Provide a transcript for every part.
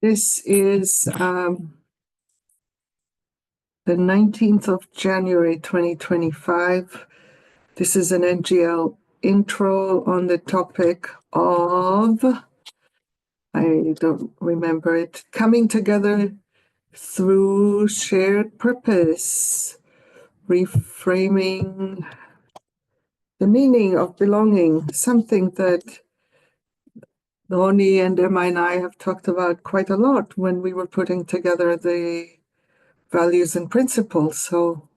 This is the 19th of January, 2025. This is an NGL intro on the topic of, I don't remember it, coming together through shared purpose, reframing the meaning of belonging, something that Loni and Emma and I have talked about quite a lot when we were putting together the values and principles. So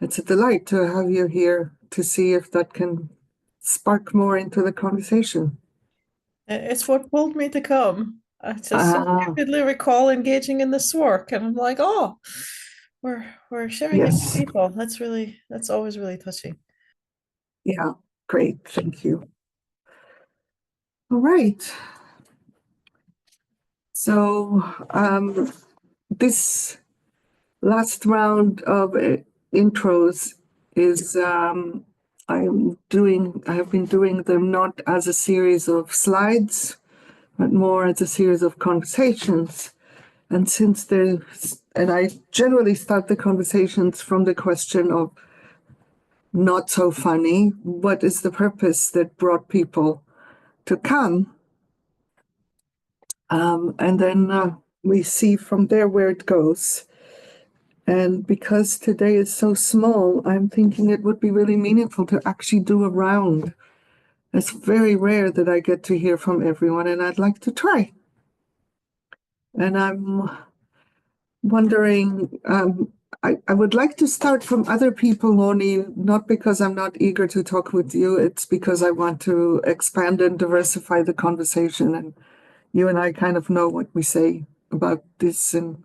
it's a delight to have you here to see if that can spark more into the conversation. It's what pulled me to come. I just so Ah, vividly recall engaging in this work, and I'm like, oh, we're sharing it with yes. people. That's always really touching. Yeah, great. Thank you. All right. So this last round of intros is I have been doing them not as a series of slides, but more as a series of conversations. And and I generally start the conversations from the question of not so funny, what is the purpose that brought people to come? And then we see from there where it goes. And because today is so small, I'm thinking it would be really meaningful to actually do a round. It's very rare that I get to hear from everyone, and I'd like to try. And I'm wondering, I would like to start from other people only, not because I'm not eager to talk with you. It's because I want to expand and diversify the conversation. And you and I kind of know what we say about this and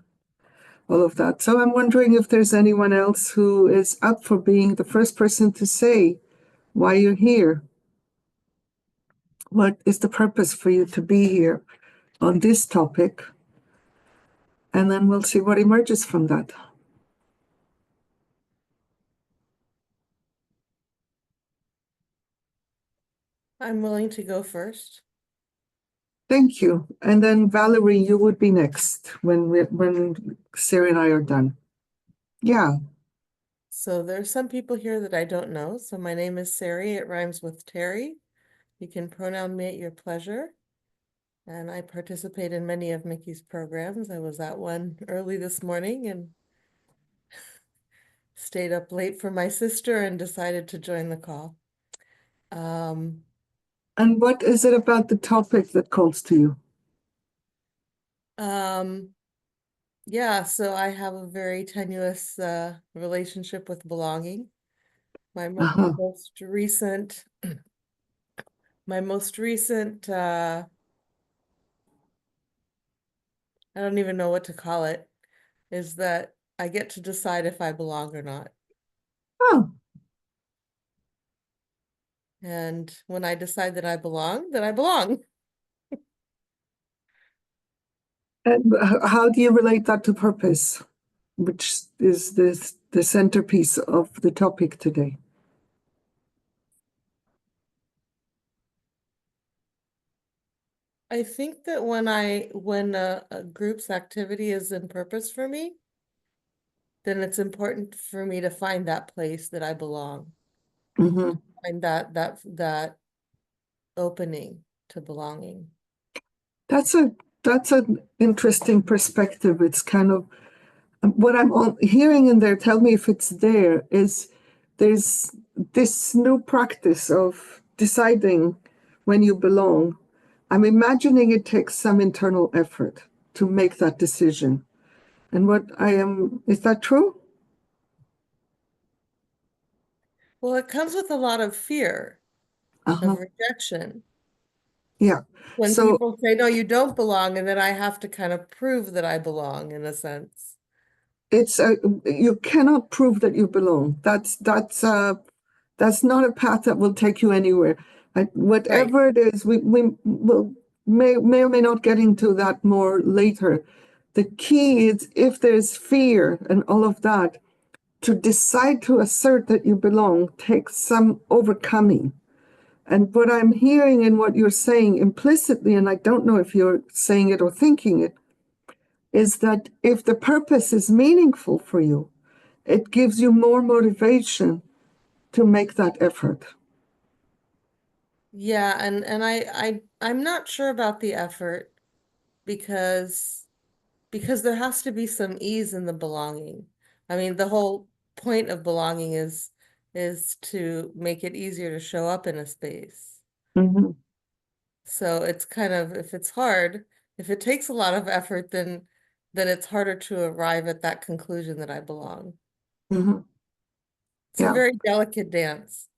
all of that. So I'm wondering if there's anyone else who is up for being the first person to say why you're here. What is the purpose for you to be here on this topic? And then we'll see what emerges from that. I'm willing to go first. Thank you. And then Valerie, you would be next when Sarah and I are done. Yeah. So there's some people here that I don't know. So my name is Sari. It rhymes with Terry. You can pronoun me at your pleasure. And I participate in many of Mickey's programs. I was at one early this morning and stayed up late for my sister and decided to join the call. And what is it about the topic that calls to you? Yeah, so I have a very tenuous relationship with belonging. My Uh-huh. most recent my most recent I don't even know what to call it, is that I get to decide if I belong or not. Oh, And when I decide that I belong, then I belong. and how do you relate that to purpose, which is the centerpiece of the topic today? I think that when a group's activity is in purpose for me, then it's important for me to find that place that I belong. Mm-hmm. Find that opening to belonging. That's a that's an interesting perspective. It's kind of what I'm hearing in there. Tell me if it's there. Is there's this new practice of deciding when you belong. I'm imagining it takes some internal effort to make that decision. And what I am, is that true? Well, it comes with a lot of fear of Uh-huh. rejection. Yeah. When So people say, no, you don't belong, and then I have to kind of prove that I belong in a sense. it's you cannot prove that you belong. That's not a path that will take you anywhere. Right. Whatever it is, we will may or may not get into that more later. The key is if there's fear and all of that, to decide to assert that you belong takes some overcoming. And what I'm hearing and what you're saying implicitly, and I don't know if you're saying it or thinking it, is that if the purpose is meaningful for you, it gives you more motivation to make that effort. Yeah, and I'm not sure about the effort because there has to be some ease in the belonging. I mean, the whole point of belonging is to make it easier to show up in a space. Mhm, So it's kind of, if it's hard, if it takes a lot of effort, then it's harder to arrive at that conclusion that I belong. mhm. It's a Yeah. very delicate dance.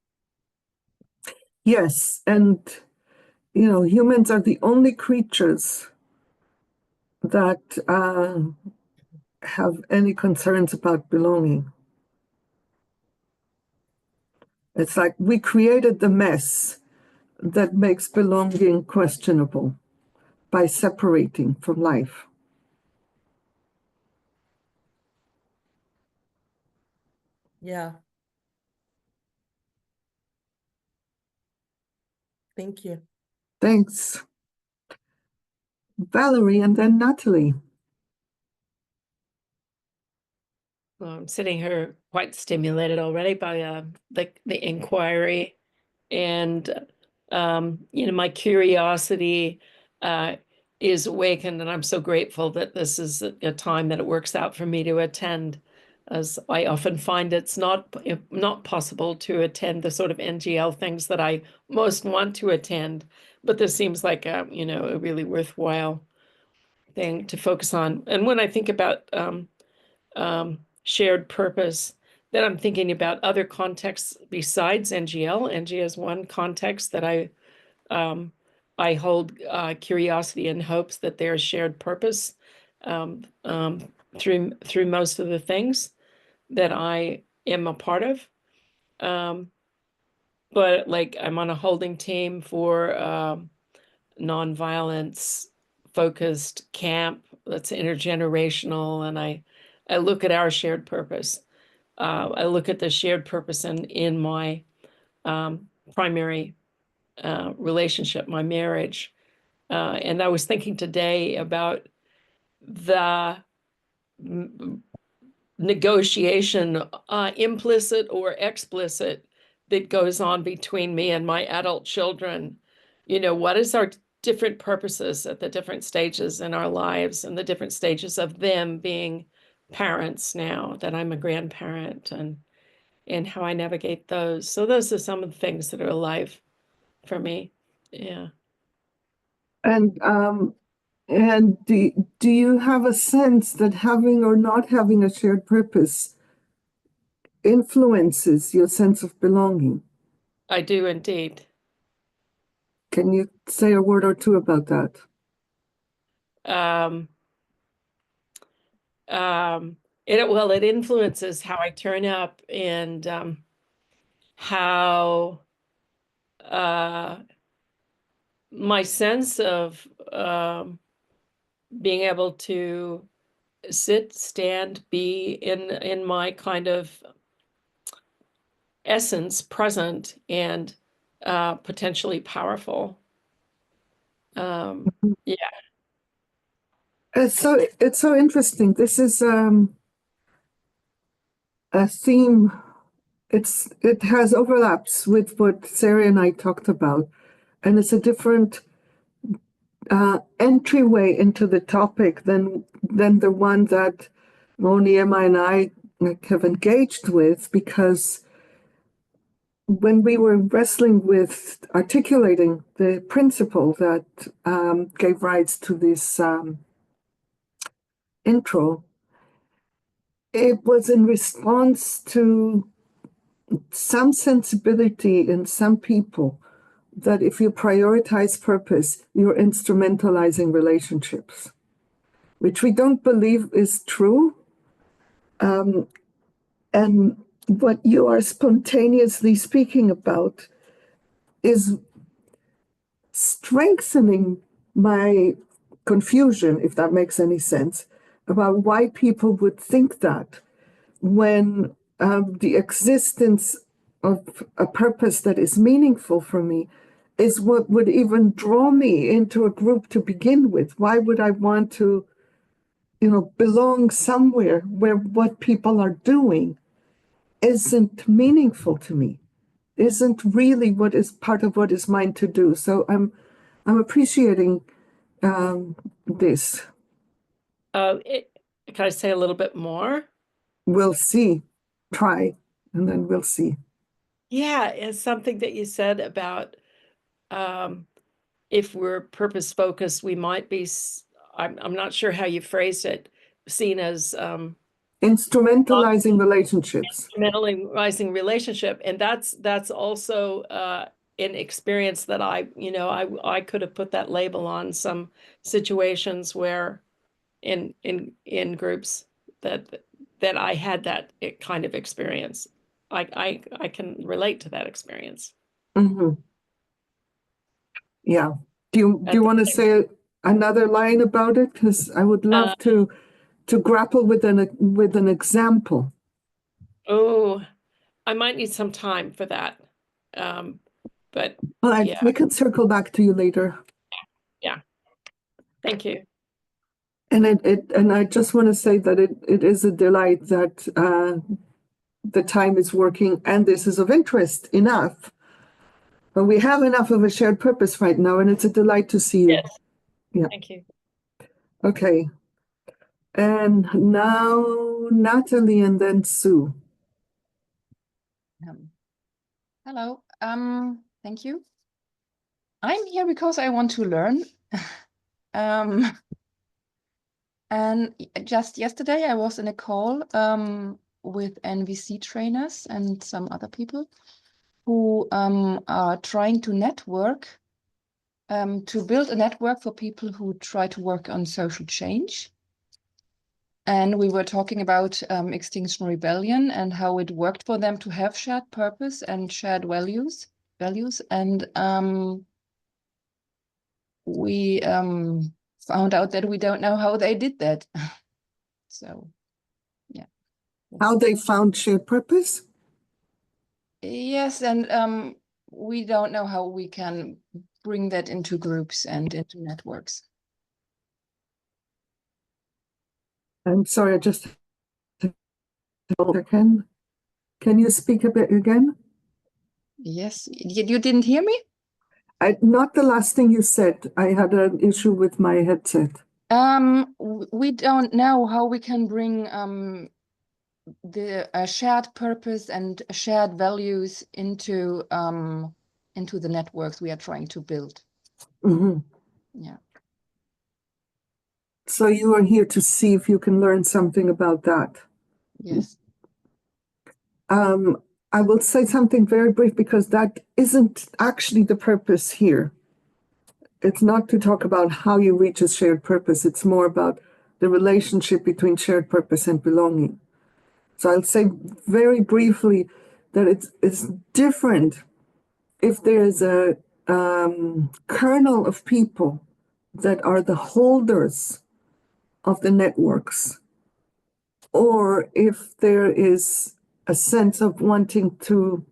Yes. And, humans are the only creatures that have any concerns about belonging. It's like we created the mess that makes belonging questionable by separating from life. Yeah, thank you. Thanks, Valerie, and then Natalie. Well, I'm sitting here quite stimulated already by the inquiry, and my curiosity uh, is awakened, and I'm so grateful that this is a time that it works out for me to attend, as I often find it's not possible to attend the sort of NGL things that I most want to attend, but this seems like a really worthwhile thing to focus on. And when I think about shared purpose, then I'm thinking about other contexts besides NGL. NGL is one context that I hold curiosity and hopes that there's shared purpose um, um, through most of the things that I am a part of. But like I'm on a holding team for nonviolence focused camp that's intergenerational, and I look at our shared purpose. I look at the shared purpose in my primary relationship, my marriage. And I was thinking today about the negotiation, implicit or explicit, that goes on between me and my adult children. What is our different purposes at the different stages in our lives and the different stages of them being parents now that I'm a grandparent, and how I navigate those. So those are some of the things that are alive for me. Yeah. And do you have a sense that having or not having a shared purpose influences your sense of belonging? I do indeed. Can you say a word or two about that? Um, it influences how I turn up, and how my sense of being able to sit, stand, be in my kind of essence, present and potentially powerful. Yeah, It's so interesting. This is a theme. It has overlaps with what Sarah and I talked about, and it's a different entryway into the topic than the one that Moni, Emma, and I have engaged with, because when we were wrestling with articulating the principle that gave rise to this intro, it was in response to some sensibility in some people that if you prioritize purpose, you're instrumentalizing relationships, which we don't believe is true. And what you are spontaneously speaking about is strengthening my confusion, if that makes any sense, about why people would think that when the existence of a purpose that is meaningful for me is what would even draw me into a group to begin with. Why would I want to belong somewhere where what people are doing isn't meaningful to me, isn't really what is part of what is mine to do. So I'm appreciating this. Can I say a little bit more? We'll see. Try, and then we'll see. Yeah, it's something that you said about if we're purpose focused, we might be, I'm not sure how you phrased it, seen as Instrumentalizing relationships. instrumentalizing relationship. And that's also an experience that I could have put that label on some situations where in groups that I had that kind of experience. I can relate to that experience. Mm-hmm. Yeah. Do At you the want to same say another line about it? Because I would time, love to grapple with an example. oh, I might need some time for that. But Well, yeah, we can circle back to you later. yeah. Thank you. And I just want to say that it is a delight that the time is working and this is of interest enough. But we have enough of a shared purpose right now, and it's a delight to see you. Yes. Yeah. Thank you. Okay. And now Natalie and then Sue. Hello. Thank you. I'm here because I want to learn. And just yesterday I was in a call with NVC trainers and some other people who are trying to network, to build a network for people who try to work on social change. And we were talking about Extinction Rebellion and how it worked for them to have shared purpose and shared values. And we found out that we don't know how they did that. So, yeah. How they found shared purpose? Yes, and we don't know how we can bring that into groups and into networks. I'm sorry, I just can you speak a bit again? Yes, you didn't hear me? Not the last thing you said. I had an issue with my headset. We don't know how we can bring the shared purpose and shared values into the networks we are trying to build. Mm-hmm. Yeah. So you are here to see if you can learn something about that. Yes. I will say something very brief because that isn't actually the purpose here. It's not to talk about how you reach a shared purpose. It's more about the relationship between shared purpose and belonging. So I'll say very briefly that it's different if there's a kernel of people that are the holders of the networks, or if there is a sense of wanting to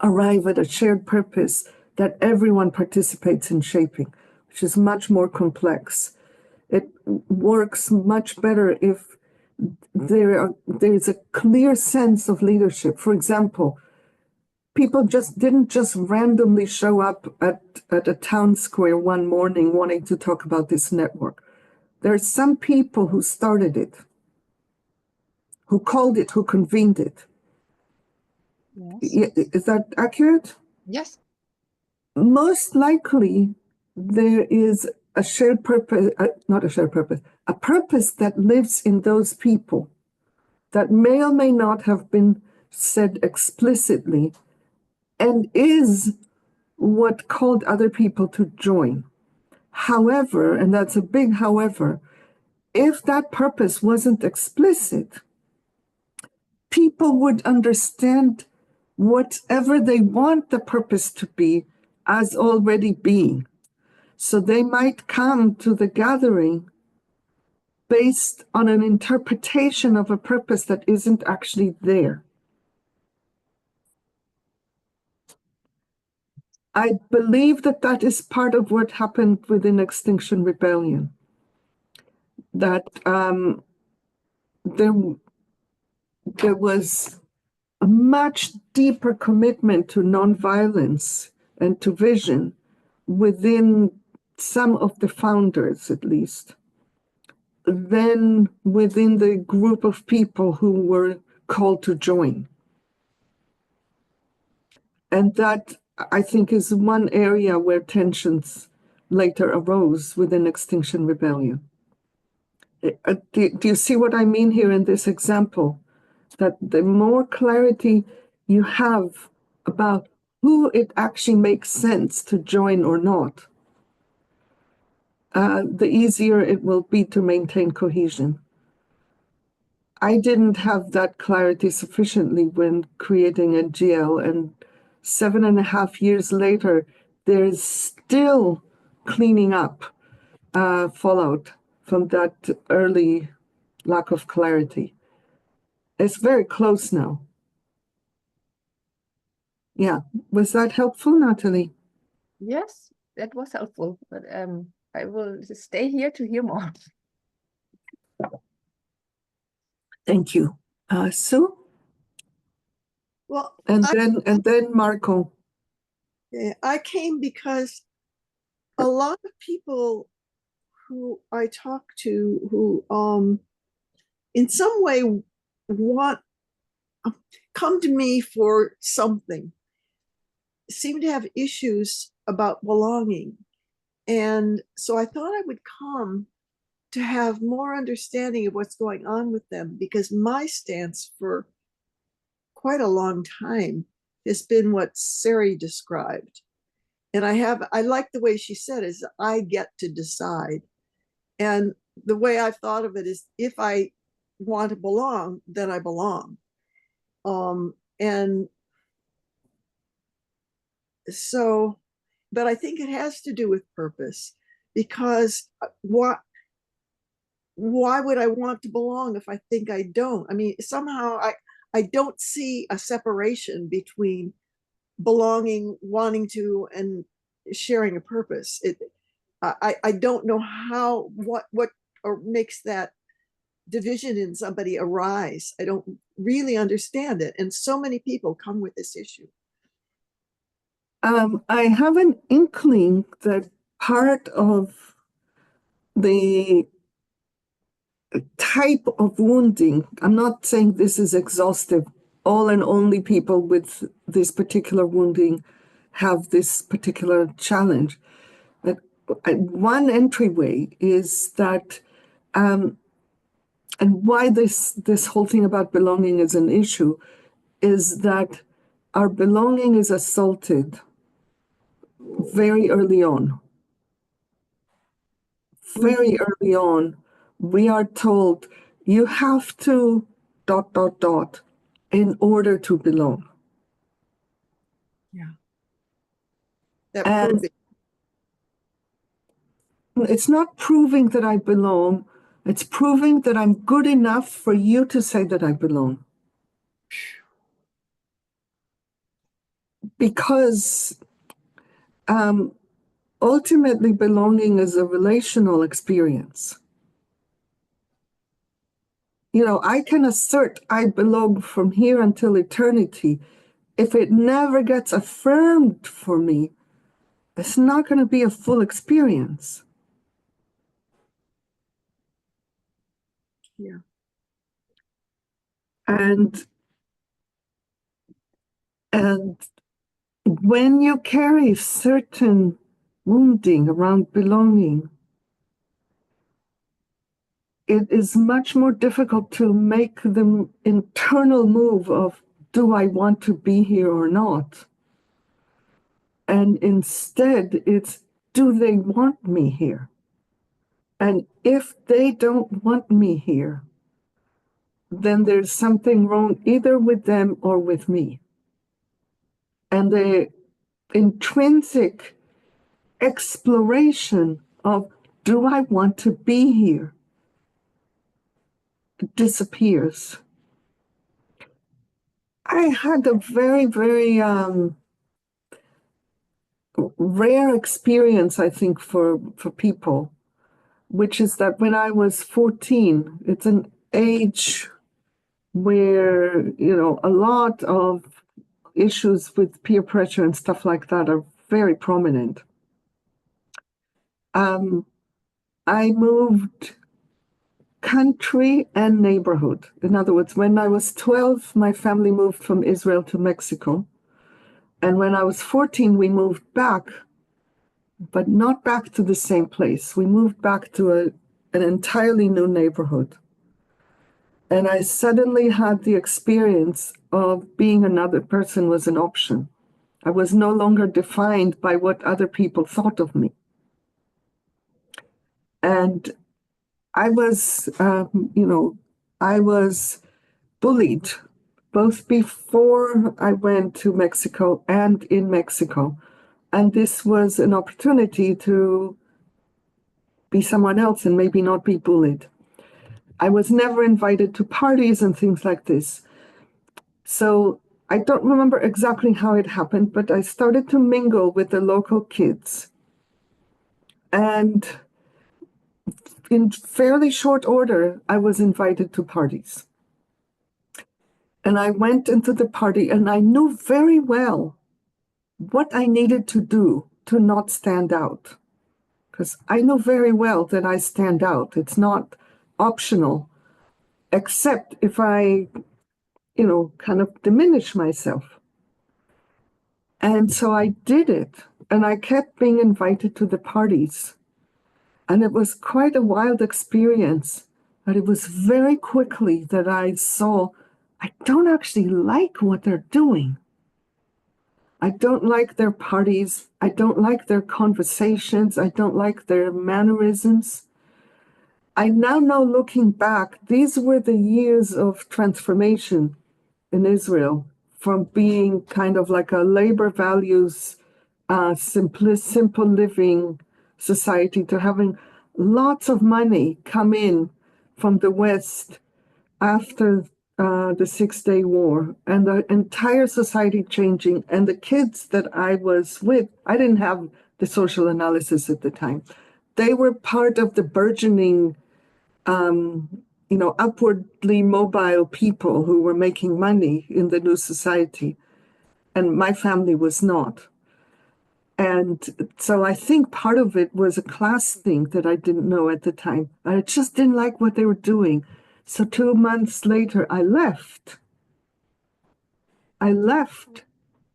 arrive at a shared purpose that everyone participates in shaping, which is much more complex. It works much better if there's a clear sense of leadership. For example, people didn't just randomly show up at a town square one morning wanting to talk about this network. There are some people who started it, who called it, who convened it. Yes. Is that accurate? Yes. Most likely, there is a shared purpose, not a shared purpose, a purpose that lives in those people that may or may not have been said explicitly and is what called other people to join. However, and that's a big however, if that purpose wasn't explicit, people would understand whatever they want the purpose to be as already being. So they might come to the gathering based on an interpretation of a purpose that isn't actually there. I believe that that is part of what happened within Extinction Rebellion. that there was a much deeper commitment to nonviolence and to vision within some of the founders, at least, than within the group of people who were called to join. And that, I think, is one area where tensions later arose within Extinction Rebellion. Do you see what I mean here in this example? That the more clarity you have about who it actually makes sense to join or not, the easier it will be to maintain cohesion. I didn't have that clarity sufficiently when creating NGL, and 7.5 years later, there's still cleaning up fallout from that early lack of clarity. It's very close now. Yeah. Was that helpful, Natalie? Yes, that was helpful, but I will just stay here to hear more. Thank you. Sue? Well, And then Marco. I came because a lot of people who I talk to who in some way want come to me for something seem to have issues about belonging. And so I thought I would come to have more understanding of what's going on with them, because my stance for quite a long time has been what Sari described. And I like the way she said is I get to decide. And the way I've thought of it is if I want to belong, then I belong. And so, but I think it has to do with purpose, because why would I want to belong if I think I don't? I mean, somehow I don't see a separation between belonging, wanting to, and sharing a purpose. I don't know what or makes that division in somebody arise. I don't really understand it. And so many people come with this issue. I have an inkling that part of the type of wounding, I'm not saying this is exhaustive, all and only people with this particular wounding have this particular challenge. But one entryway is that, and why this whole thing about belonging is an issue, is that our belonging is assaulted very early on. Very early on, we are told you have to ... in order to belong. Yeah. That And proving. it's not proving that I belong, it's proving that I'm good enough for you to say that I belong. Because ultimately, belonging is a relational experience. You know, I can assert I belong from here until eternity. If it never gets affirmed for me, it's not going to be a full experience. Yeah. And when you carry certain wounding around belonging, it is much more difficult to make the internal move of, do I want to be here or not? And instead, it's, do they want me here? And if they don't want me here, then there's something wrong either with them or with me. And the intrinsic exploration of, do I want to be here, disappears. I had a very, very rare experience, I think, for people which is that when I was 14, it's an age where, a lot of issues with peer pressure and stuff like that are very prominent. I moved country and neighborhood. In other words, when I was 12, my family moved from Israel to Mexico. And when I was 14, we moved back, but not back to the same place. We moved back to an entirely new neighborhood. And I suddenly had the experience of being another person was an option. I was no longer defined by what other people thought of me. And I was, I was bullied both before I went to Mexico and in Mexico. And this was an opportunity to be someone else and maybe not be bullied. I was never invited to parties and things like this. So I don't remember exactly how it happened, but I started to mingle with the local kids. And in fairly short order, I was invited to parties. And I went into the party and I knew very well what I needed to do to not stand out. Because I know very well that I stand out. It's not optional, except if I, kind of diminish myself. And so I did it. And I kept being invited to the parties. And it was quite a wild experience. But it was very quickly that I saw I don't actually like what they're doing. I don't like their parties. I don't like their conversations. I don't like their mannerisms. I now know, looking back, these were the years of transformation in Israel from being kind of like a labor values, simple living society to having lots of money come in from the West after the 6 Day War, and the entire society changing. And the kids that I was with, I didn't have the social analysis at the time. They were part of the burgeoning, upwardly mobile people who were making money in the new society. And my family was not. And so I think part of it was a class thing that I didn't know at the time. I just didn't like what they were doing. So 2 months later, I left. I left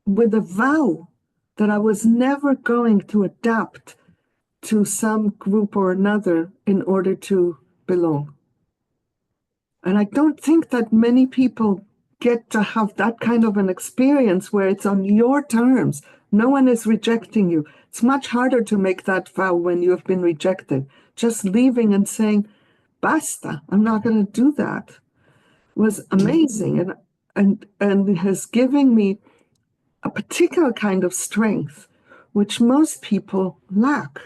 with a vow that I was never going to adapt to some group or another in order to belong. And I don't think that many people get to have that kind of an experience where it's on your terms. No one is rejecting you. It's much harder to make that vow when you have been rejected. Just leaving and saying, basta, I'm not going to do that, was amazing, and has given me a particular kind of strength, which most people lack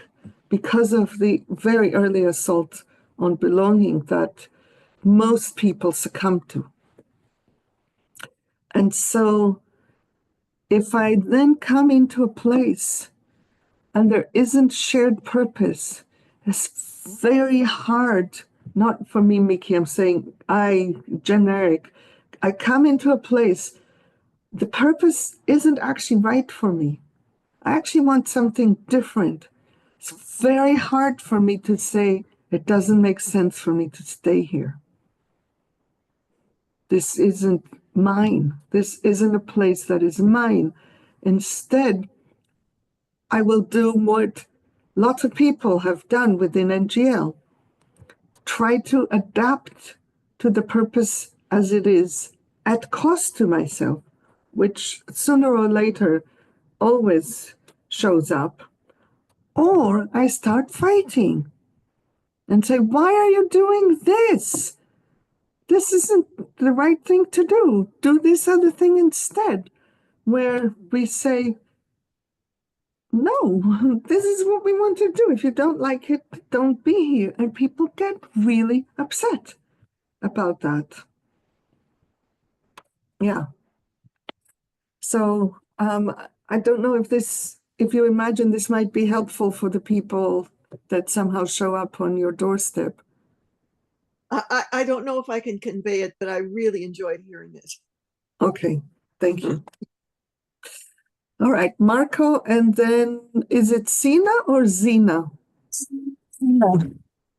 because of the very early assault on belonging that most people succumb to. And so if I then come into a place and there isn't shared purpose, it's very hard, not for me, Mickey, I'm saying generic. I come into a place, the purpose isn't actually right for me. I actually want something different. It's very hard for me to say, it doesn't make sense for me to stay here. This isn't mine. This isn't a place that is mine. Instead, I will do what lots of people have done within NGL. Try to adapt to the purpose as it is at cost to myself, which sooner or later always shows up. Or I start fighting and say, why are you doing this? This isn't the right thing to do. Do this other thing instead. Where we say, no, this is what we want to do. If you don't like it, don't be here. And people get really upset about that. Yeah. So I don't know if you imagine this might be helpful for the people that somehow show up on your doorstep. I don't know if I can convey it, but I really enjoyed hearing it. Okay, thank you. All right, Marco, and then is it Sina or Zina?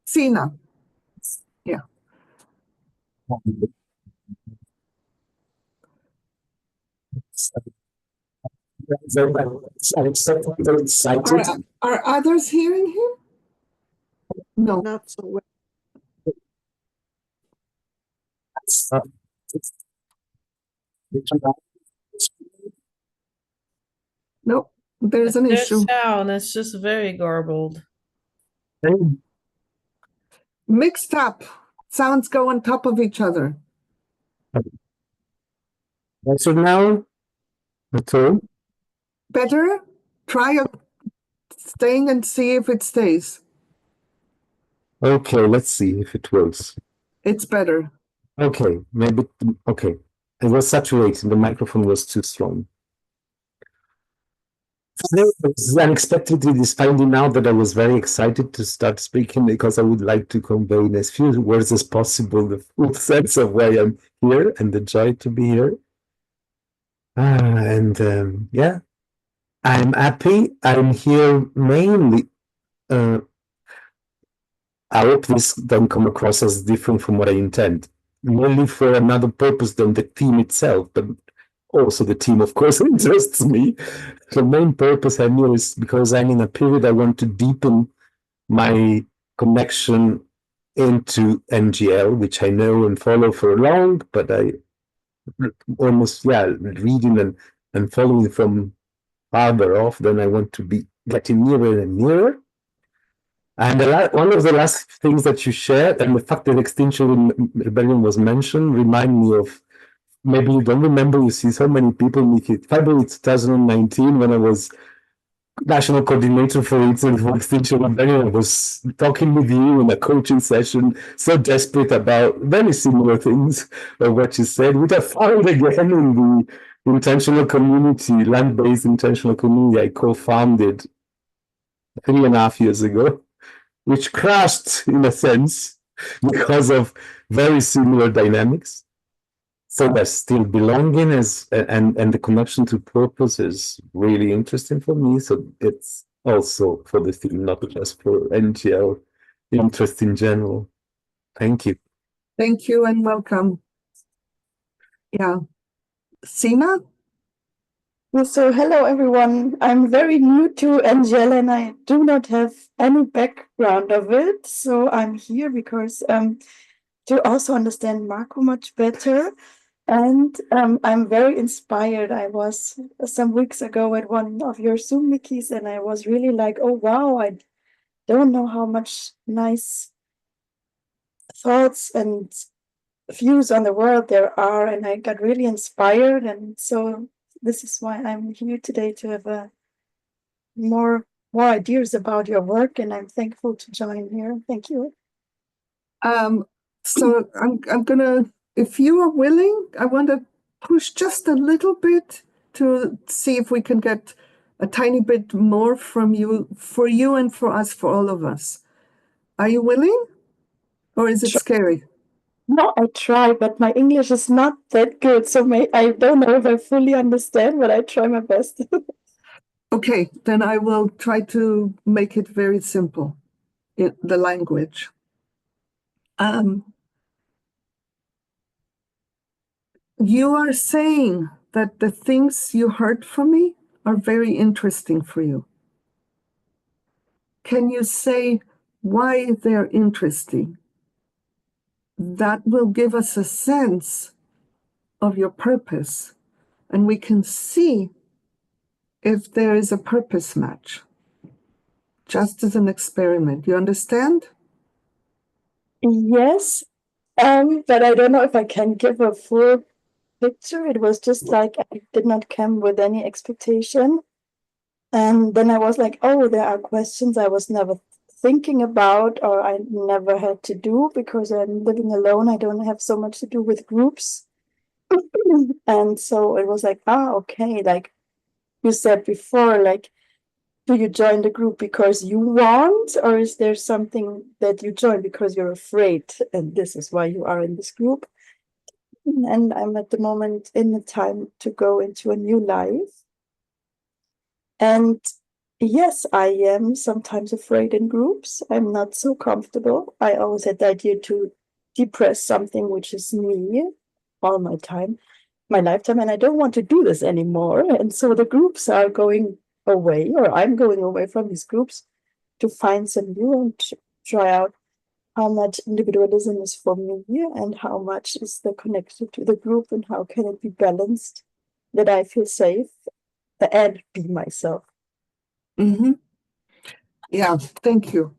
Sina. Yeah. Are others hearing him? No. Not so well. No, there's an There's issue. sound, it's just very garbled. Mixed up. Sounds go on top of each other. So now, at all? Better? Try staying and see if it stays. Okay, let's see if it works. It's better. Okay, maybe, okay. It was saturated, the microphone was too strong. I was unexpectedly just finding out that I was very excited to start speaking because I would like to convey in as few words as possible the full sense of why I'm here and the joy to be here. Yeah, I'm happy. I'm here mainly. I hope this don't come across as different from what I intend. Mainly for another purpose than the theme itself, but also the theme, of course, interests me. The main purpose I'm here is because I'm in a period I want to deepen my connection into NGL, which I know and follow for long, but I almost, reading and following from farther off, then I want to be getting nearer and nearer. And one of the last things that you shared, and the fact that Extinction Rebellion was mentioned, remind me of, maybe you don't remember, you see so many people make it, February 2019, when I was national coordinator for Extinction Rebellion, I was talking with you in a coaching session, so desperate about very similar things of what you said, which I found again in the intentional community, land-based intentional community I co-founded 3.5 years ago, which crashed in a sense because of very similar dynamics. So there's still belonging and the connection to purpose is really interesting for me. So it's also for the theme, not just for NGL interest in general. Thank you. Thank you and welcome. Yeah. Sina? So hello everyone. I'm very new to NGL and I do not have any background of it. So I'm here because to also understand Marco much better. And I'm very inspired. I was some weeks ago at one of your Zoom wikis and I was really like, oh wow, I don't know how much nice thoughts and views on the world there are. And I got really inspired. And so this is why I'm here today, to have more ideas about your work, and I'm thankful to join here. Thank you. So I'm gonna, if you are willing, I want to push just a little bit to see if we can get a tiny bit more from you, for you and for us, for all of us. Are you willing? Or is it scary? No, I try, but my English is not that good, so I don't know if I fully understand, but I try my best. Okay, then I will try to make it very simple, the language. You are saying that the things you heard from me are very interesting for you. Can you say why they're interesting? That will give us a sense of your purpose, and we can see if there is a purpose match, just as an experiment. You understand? Yes, but I don't know if I can give a full picture. It was just like I did not come with any expectation. And then I was like, oh, there are questions I was never thinking about or I never had to do because I'm living alone. I don't have so much to do with groups. And so it was like, okay, like you said before, like do you join the group because you want, or is there something that you join because you're afraid and this is why you are in this group? And I'm at the moment in the time to go into a new life. And yes, I am sometimes afraid in groups. I'm not so comfortable. I always had the idea to depress something which is me all my time, my lifetime, and I don't want to do this anymore. And so the groups are going away, or I'm going away from these groups to find some new and try out how much individualism is for me and how much is the connection to the group and how can it be balanced that I feel safe and be myself. Mm-hmm. Yeah, thank you.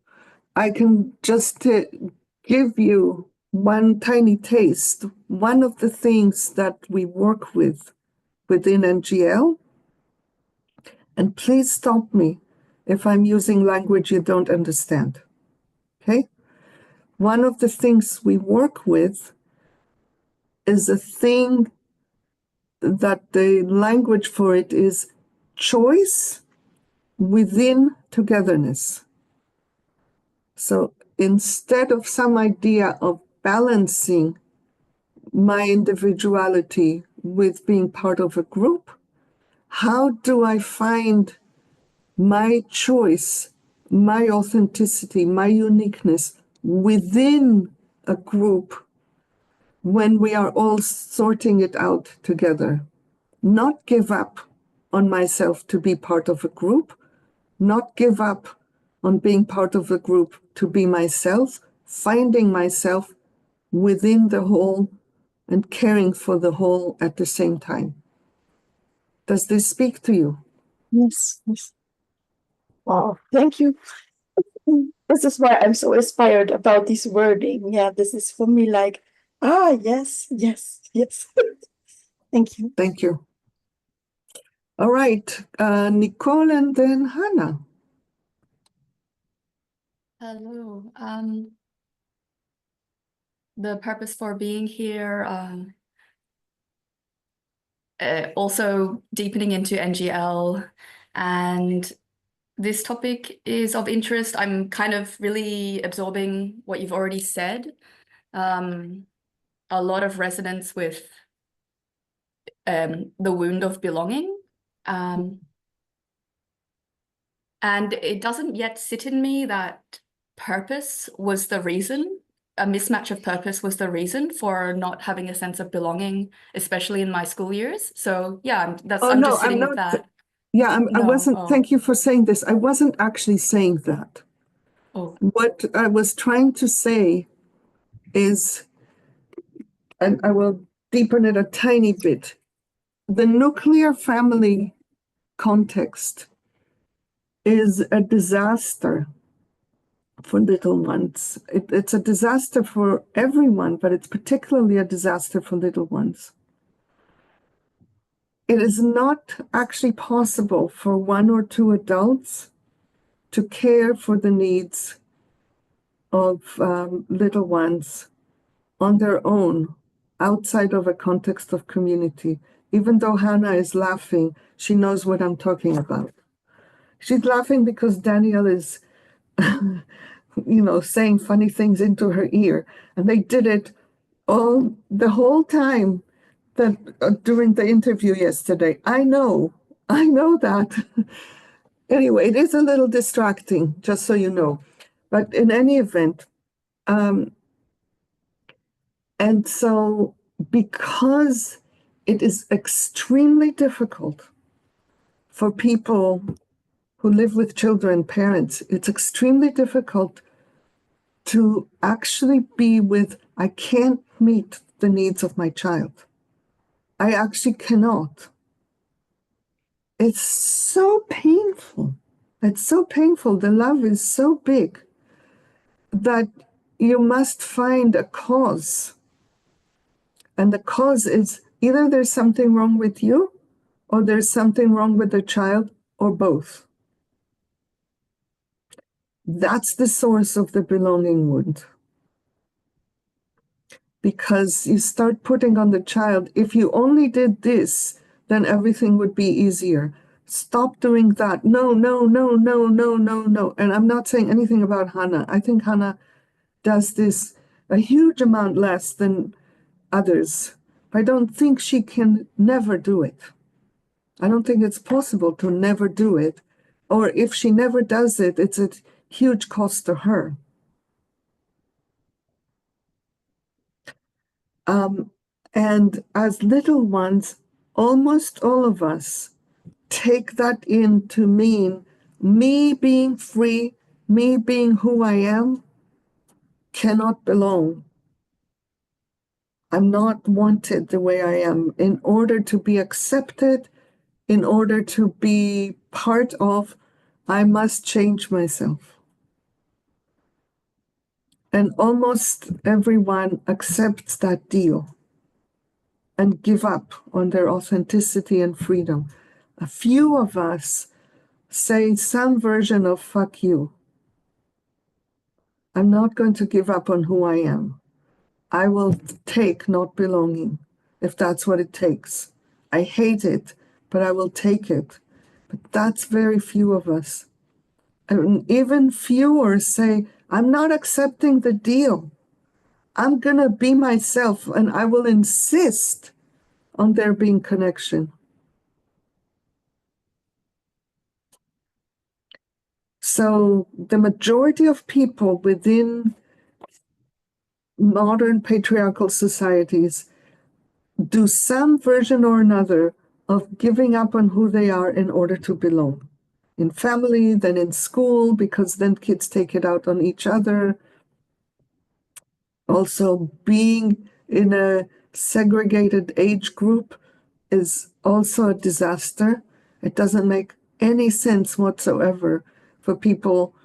I can just give you one tiny taste. One of the things that we work with within NGL, and please stop me if I'm using language you don't understand. Okay? One of the things we work with is a thing that the language for it is choice within togetherness. So instead of some idea of balancing my individuality with being part of a group, how do I find my choice, my authenticity, my uniqueness within a group when we are all sorting it out together? Not give up on myself to be part of a group, not give up on being part of a group to be myself, finding myself within the whole and caring for the whole at the same time. Does this speak to you? Yes, yes. Wow, thank you. This is why I'm so inspired about this wording. Yeah, this is for me like, yes, yes, yes. Thank you. Thank you. All right, Nicole and then Hannah. Hello. The purpose for being here, also deepening into NGL, and this topic is of interest. I'm kind of really absorbing what you've already said. A lot of resonance with the wound of belonging. And it doesn't yet sit in me that purpose was the reason, a mismatch of purpose was the reason for not having a sense of belonging, especially in my school years. So yeah, I'm just sitting with that. Yeah, I No, wasn't, oh. Thank you for saying this. I wasn't actually saying that. Oh. What I was trying to say is, and I will deepen it a tiny bit, the nuclear family context is a disaster for little ones. It's a disaster for everyone, but it's particularly a disaster for little ones. It is not actually possible for one or two adults to care for the needs of little ones on their own outside of a context of community. Even though Hannah is laughing, she knows what I'm talking about. She's laughing because Daniel is, saying funny things into her ear. And they did it the whole time that during the interview yesterday. I know that. Anyway, it is a little distracting, just so you know. But in any event, and so because it is extremely difficult for people who live with children, parents, it's extremely difficult to actually be with, I can't meet the needs of my child. I actually cannot. It's so painful. It's so painful. The love is so big that you must find a cause. And the cause is either there's something wrong with you, or there's something wrong with the child, or both. That's the source of the belonging wound. Because you start putting on the child, if you only did this, then everything would be easier. Stop doing that. No, no, no, no, no, no, no. And I'm not saying anything about Hannah. I think Hannah does this a huge amount less than others. I don't think she can never do it. I don't think it's possible to never do it. Or if she never does it, it's a huge cost to her. And as little ones, almost all of us take that in to mean me being free, me being who I am, cannot belong. I'm not wanted the way I am. In order to be accepted, in order to be part of, I must change myself. And almost everyone accepts that deal and give up on their authenticity and freedom. A few of us say some version of fuck you. I'm not going to give up on who I am. I will take not belonging, if that's what it takes. I hate it, but I will take it. But that's very few of us. And even fewer say, I'm not accepting the deal. I'm going to be myself, and I will insist on there being connection. So the majority of people within modern patriarchal societies do some version or another of giving up on who they are in order to belong. In family, then in school, because then kids take it out on each other. Also, being in a segregated age group is also a disaster. It doesn't make any sense whatsoever for people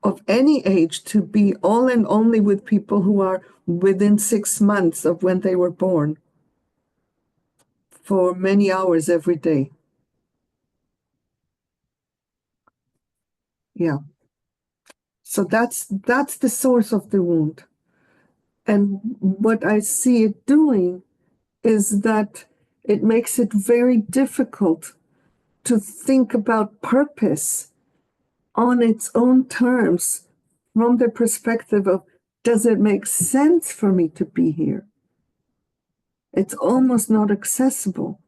of any age to be all and only with people who are within 6 months of when they were born for many hours every day. Yeah. So that's the source of the wound. And what I see it doing is that it makes it very difficult to think about purpose on its own terms from the perspective of, does it make sense for me to be here? It's almost not accessible.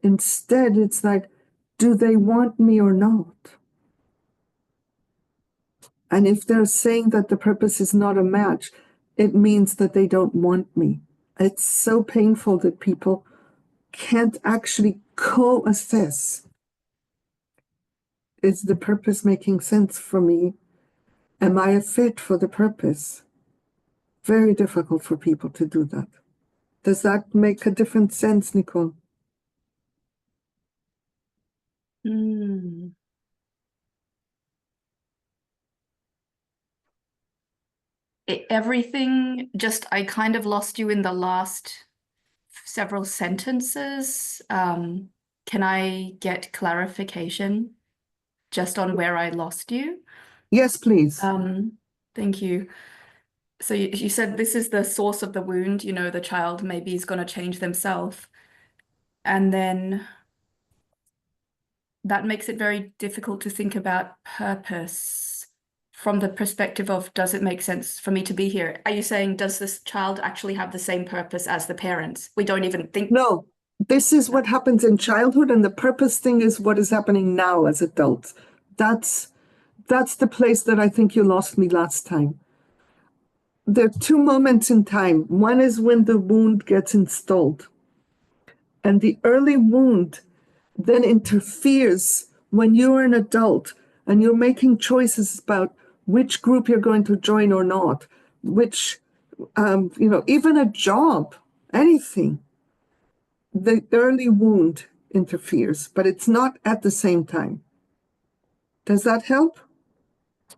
Instead, it's like, do they want me or not? And if they're saying that the purpose is not a match, it means that they don't want me. It's so painful that people can't actually co-assess. Is the purpose making sense for me? Am I a fit for the purpose? Very difficult for people to do that. Does that make a different sense, Nicole? Hmm. Everything, just I kind of lost you in the last several sentences. Can I get clarification just on where I lost you? Yes, please. Thank you. So you said this is the source of the wound, you know, the child maybe is going to change themselves. And then that makes it very difficult to think about purpose from the perspective of, does it make sense for me to be here? Are you saying, does this child actually have the same purpose as the parents? We don't even think. No, this is what happens in childhood, and the purpose thing is what is happening now as adults. That's the place that I think you lost me last time. There are two moments in time. One is when the wound gets installed, and the early wound then interferes when you're an adult and you're making choices about which group you're going to join or not, which, even a job, anything. The early wound interferes, but it's not at the same time. Does that help?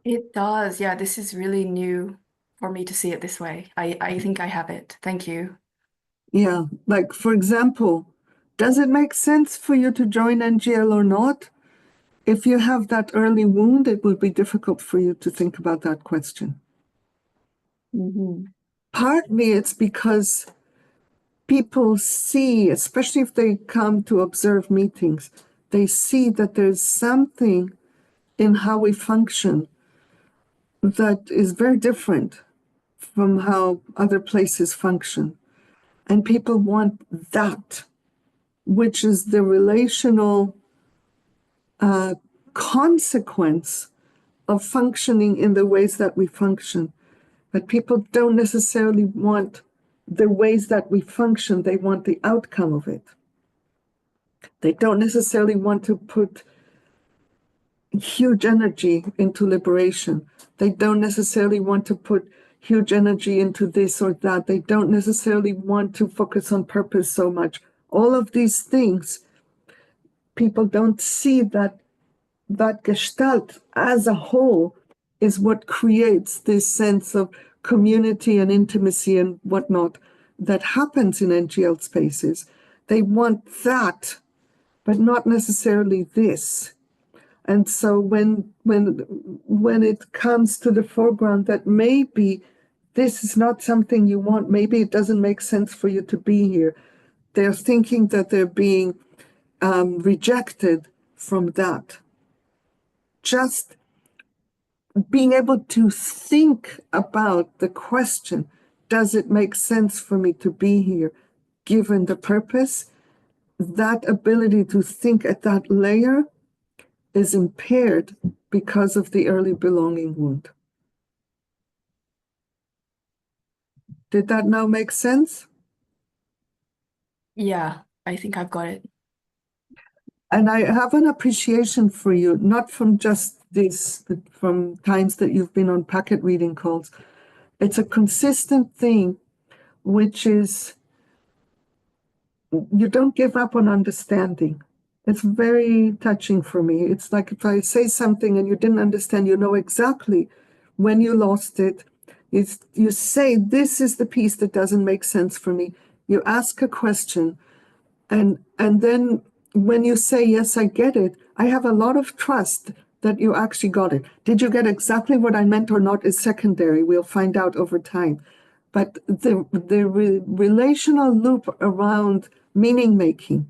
It does. Yeah, this is really new for me to see it this way. I think I have it. Thank you. Yeah, like for example, does it make sense for you to join NGL or not? If you have that early wound, it will be difficult for you to think about that question. Partly it's because people see, especially if they come to observe meetings, They see that there's something in how we function that is very different from how other places function. And people want that, which is the relational consequence of functioning in the ways that we function. But people don't necessarily want the ways that we function, they want the outcome of it. They don't necessarily want to put huge energy into liberation. They don't necessarily want to put huge energy into this or that. They don't necessarily want to focus on purpose so much. All of these things, people don't see that gestalt as a whole is what creates this sense of community and intimacy and whatnot that happens in NGL spaces. They want that, but not necessarily this. And so when it comes to the foreground that maybe this is not something you want, maybe it doesn't make sense for you to be here, they're thinking that they're being rejected from that. Just being able to think about the question, does it make sense for me to be here given the purpose? That ability to think at that layer is impaired because of the early belonging wound. Did that now make sense? Yeah, I think I've got it. And I have an appreciation for you, not from just this, but from times that you've been on packet reading calls. It's a consistent thing, which is you don't give up on understanding. It's very touching for me. It's like if I say something and you didn't understand, you know exactly when you lost it. You say, this is the piece that doesn't make sense for me. You ask a question, and then when you say, yes, I get it, I have a lot of trust that you actually got it. Did you get exactly what I meant or not is secondary. We'll find out over time. But the relational loop around meaning making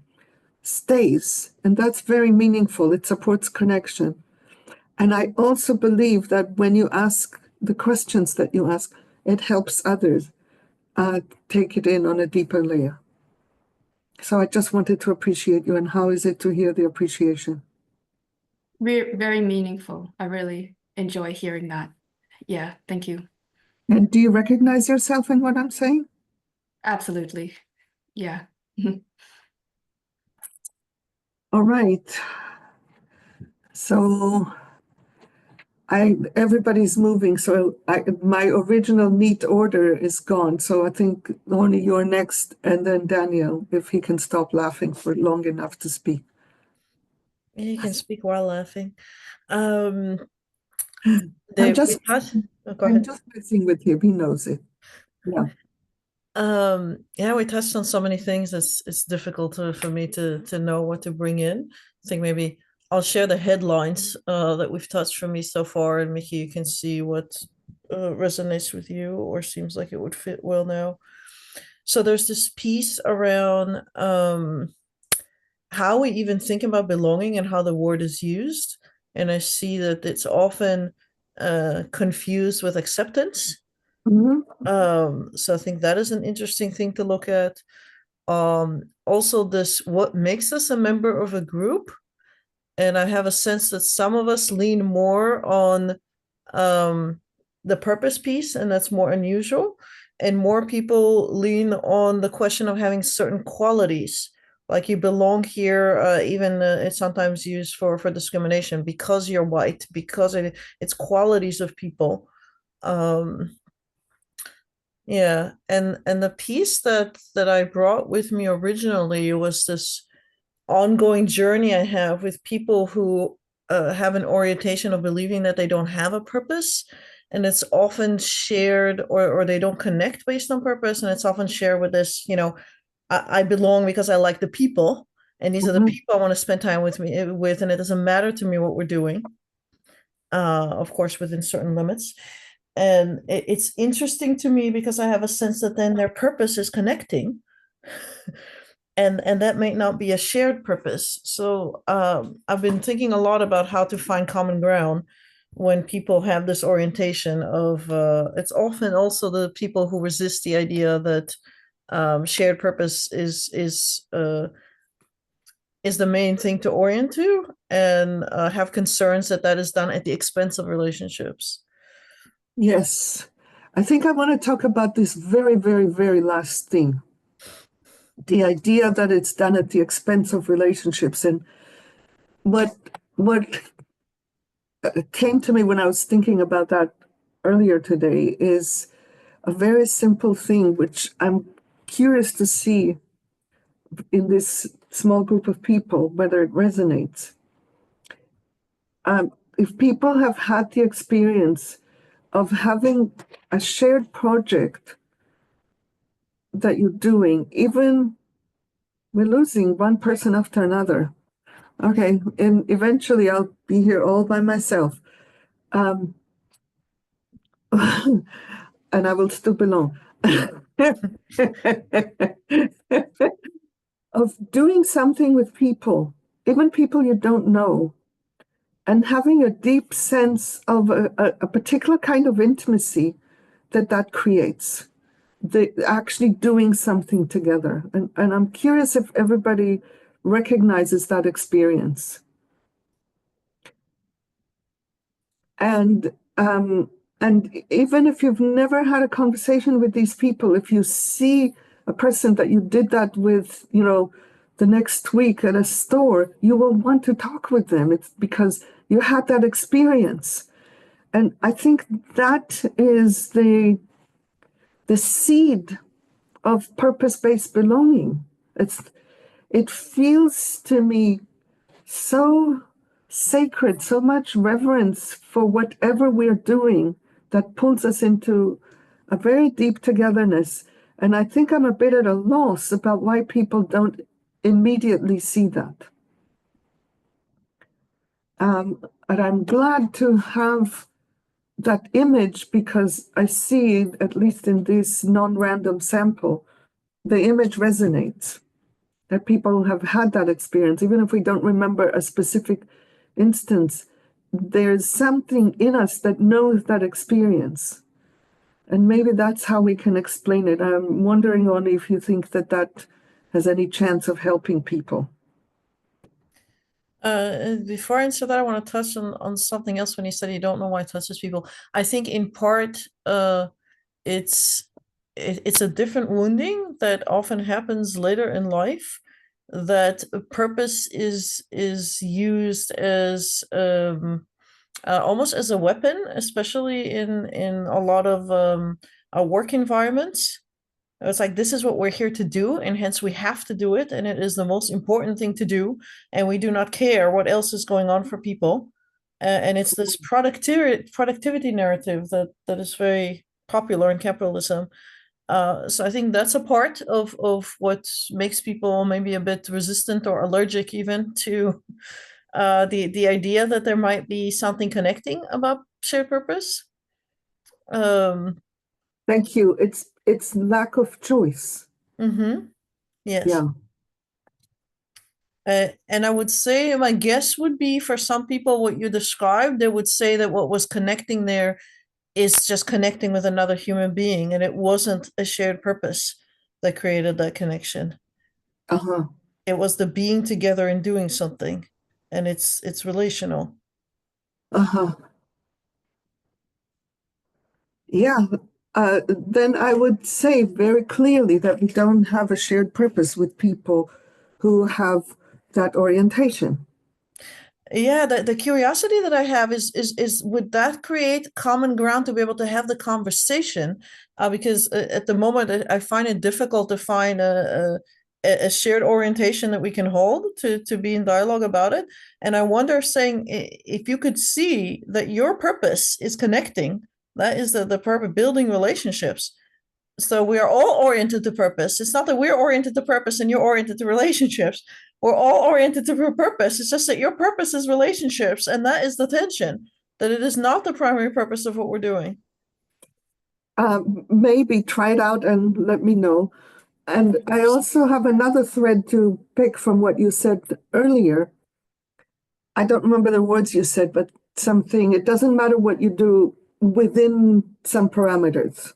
stays, and that's very meaningful. It supports connection. And I also believe that when you ask the questions that you ask, it helps others take it in on a deeper layer. So I just wanted to appreciate you. And how is it to hear the appreciation? Very meaningful. I really enjoy hearing that. Yeah, thank you. And do you recognize yourself in what I'm saying? Absolutely. Yeah. All right. So everybody's moving. So my original neat order is gone. So I think only you're next, and then Daniel, if he can stop laughing for long enough to speak. You can speak while laughing. Go I'm just ahead. messing with him. He knows it. Yeah. Yeah, we touched on so many things. It's difficult for me to know what to bring in. I think maybe I'll share the headlines that we've touched for me so far, and Mickey, you can see what resonates with you or seems like it would fit well now. So there's this piece around how we even think about belonging and how the word is used, and I see that it's often confused with acceptance. So I think that is an interesting thing to look at. Also this, what makes us a member of a group, and I have a sense that some of us lean more on the purpose piece, and that's more unusual, and more people lean on the question of having certain qualities, like you belong here. Even it's sometimes used for discrimination because you're white, because it's qualities of people. Yeah, and the piece that I brought with me originally was this ongoing journey I have with people who have an orientation of believing that they don't have a purpose, and it's often shared, or they don't connect based on purpose, and it's often shared with this, I belong because I like the people, and these are the people I want to spend time with, and it doesn't matter to me what we're doing, of course within certain limits. And it's interesting to me because I have a sense that then their purpose is connecting. and that may not be a shared purpose. So I've been thinking a lot about how to find common ground when people have this orientation of it's often also the people who resist the idea that shared purpose is the main thing to orient to, and have concerns that that is done at the expense of relationships. Yes. I think I want to talk about this very, very, very last thing. The idea that it's done at the expense of relationships. And what came to me when I was thinking about that earlier today is a very simple thing, which I'm curious to see in this small group of people, whether it resonates. If people have had the experience of having a shared project that you're doing, even we're losing one person after another. Okay, and eventually I'll be here all by myself. And I will still belong. Of doing something with people, even people you don't know, and having a deep sense of a particular kind of intimacy that creates, the actually doing something together. And I'm curious if everybody recognizes that experience. And even if you've never had a conversation with these people, if you see a person that you did that with, the next week at a store, you will want to talk with them. It's because you had that experience. And I think that is the seed of purpose-based belonging. It feels to me so sacred, so much reverence for whatever we're doing that pulls us into a very deep togetherness. And I think I'm a bit at a loss about why people don't immediately see that. And I'm glad to have that image because I see, at least in this non-random sample, the image resonates. That people have had that experience, even if we don't remember a specific instance, there's something in us that knows that experience. And maybe that's how we can explain it. I'm wondering only if you think that has any chance of helping people. Before I answer that, I want to touch on something else when you said you don't know why it touches people. I think in part it's a different wounding that often happens later in life, that purpose is used as almost as a weapon, especially in a lot of work environments. It's like, this is what we're here to do, and hence we have to do it, and it is the most important thing to do, and we do not care what else is going on for people. And it's this productivity narrative that is very popular in capitalism. So I think that's a part of what makes people maybe a bit resistant or allergic even to the idea that there might be something connecting about shared purpose. Thank you. It's lack of choice. Yes. Yeah. And I would say my guess would be, for some people, what you described, they would say that what was connecting there is just connecting with another human being, and it wasn't a shared purpose that created that connection. Uh-huh. It was the being together and doing something, and it's relational. Uh-huh. Yeah. Then I would say very clearly that we don't have a shared purpose with people who have that orientation. Yeah, the curiosity that I have is would that create common ground to be able to have the conversation? Because at the moment I find it difficult to find a shared orientation that we can hold to be in dialogue about it. And I wonder, saying, if you could see that your purpose is connecting, that is the purpose, building relationships. So we are all oriented to purpose. It's not that we're oriented to purpose and you're oriented to relationships. We're all oriented to purpose. It's just that your purpose is relationships, and that is the tension, that it is not the primary purpose of what we're doing. Maybe try it out and let me know. And I also have another thread to pick from what you said earlier. I don't remember the words you said, but something, it doesn't matter what you do within some parameters.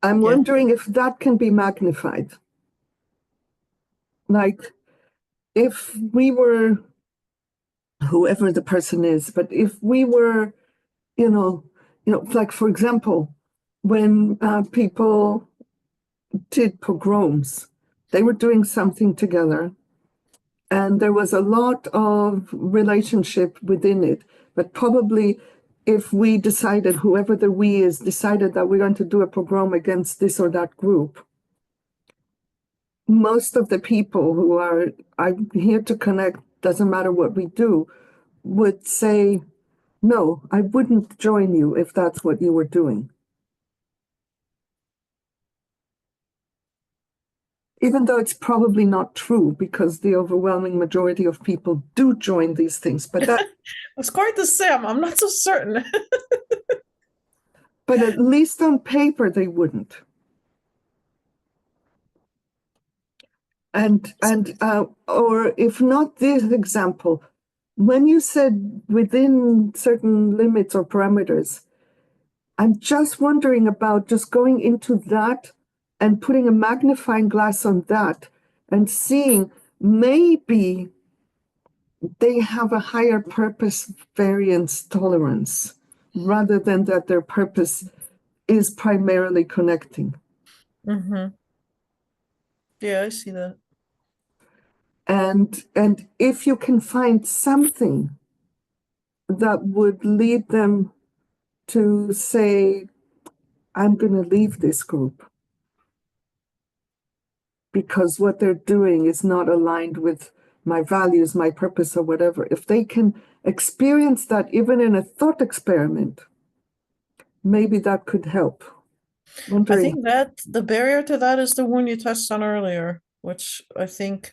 I'm Yeah. wondering if that can be magnified. Like, if we were, whoever the person is, but if we were, like, for example, when people did pogroms, they were doing something together, and there was a lot of relationship within it. But probably if we decided, whoever the we is, decided that we're going to do a pogrom against this or that group, most of the people who are, I'm here to connect, doesn't matter what we do, would say, no, I wouldn't join you if that's what you were doing. Even though it's probably not true, because the overwhelming majority of people do join these things, but that, It's quite the same. I'm not so certain. but at least on paper they wouldn't. And or if not this example, when you said within certain limits or parameters, I'm just wondering about just going into that and putting a magnifying glass on that and seeing maybe they have a higher purpose variance tolerance rather than that their purpose is primarily connecting. Mm-hmm. Yeah, I see that. And if you can find something that would lead them to say, I'm going to leave this group because what they're doing is not aligned with my values, my purpose, or whatever. If they can experience that even in a thought experiment, maybe that could help. I Wondering, think that the barrier to that is the one you touched on earlier, which I think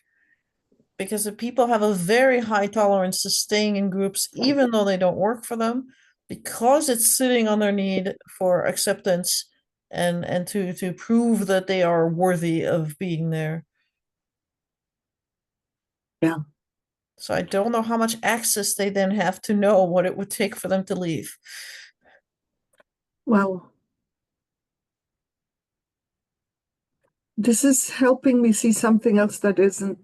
because if people have a very high tolerance to staying in groups, even though they don't work for them, because it's sitting on their need for acceptance and to prove that they are worthy of being there. yeah, So I don't know how much access they then have to know what it would take for them to leave. well, this is helping me see something else that isn't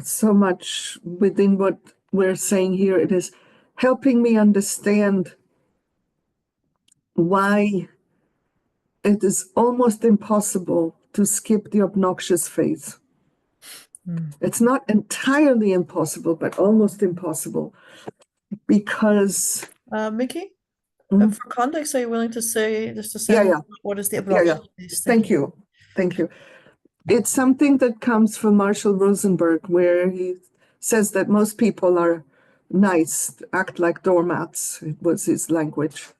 so much within what we're saying here. It is helping me understand why it is almost impossible to skip the obnoxious phase. It's not entirely impossible, but almost impossible, because Mickey, Mhm. for context, are you willing to say just a Yeah, sentence? yeah. What is the Yeah, obnoxious yeah. phase? Thank you. Thank you. It's something that comes from Marshall Rosenberg, where he says that most people are nice, act like doormats. It was his language.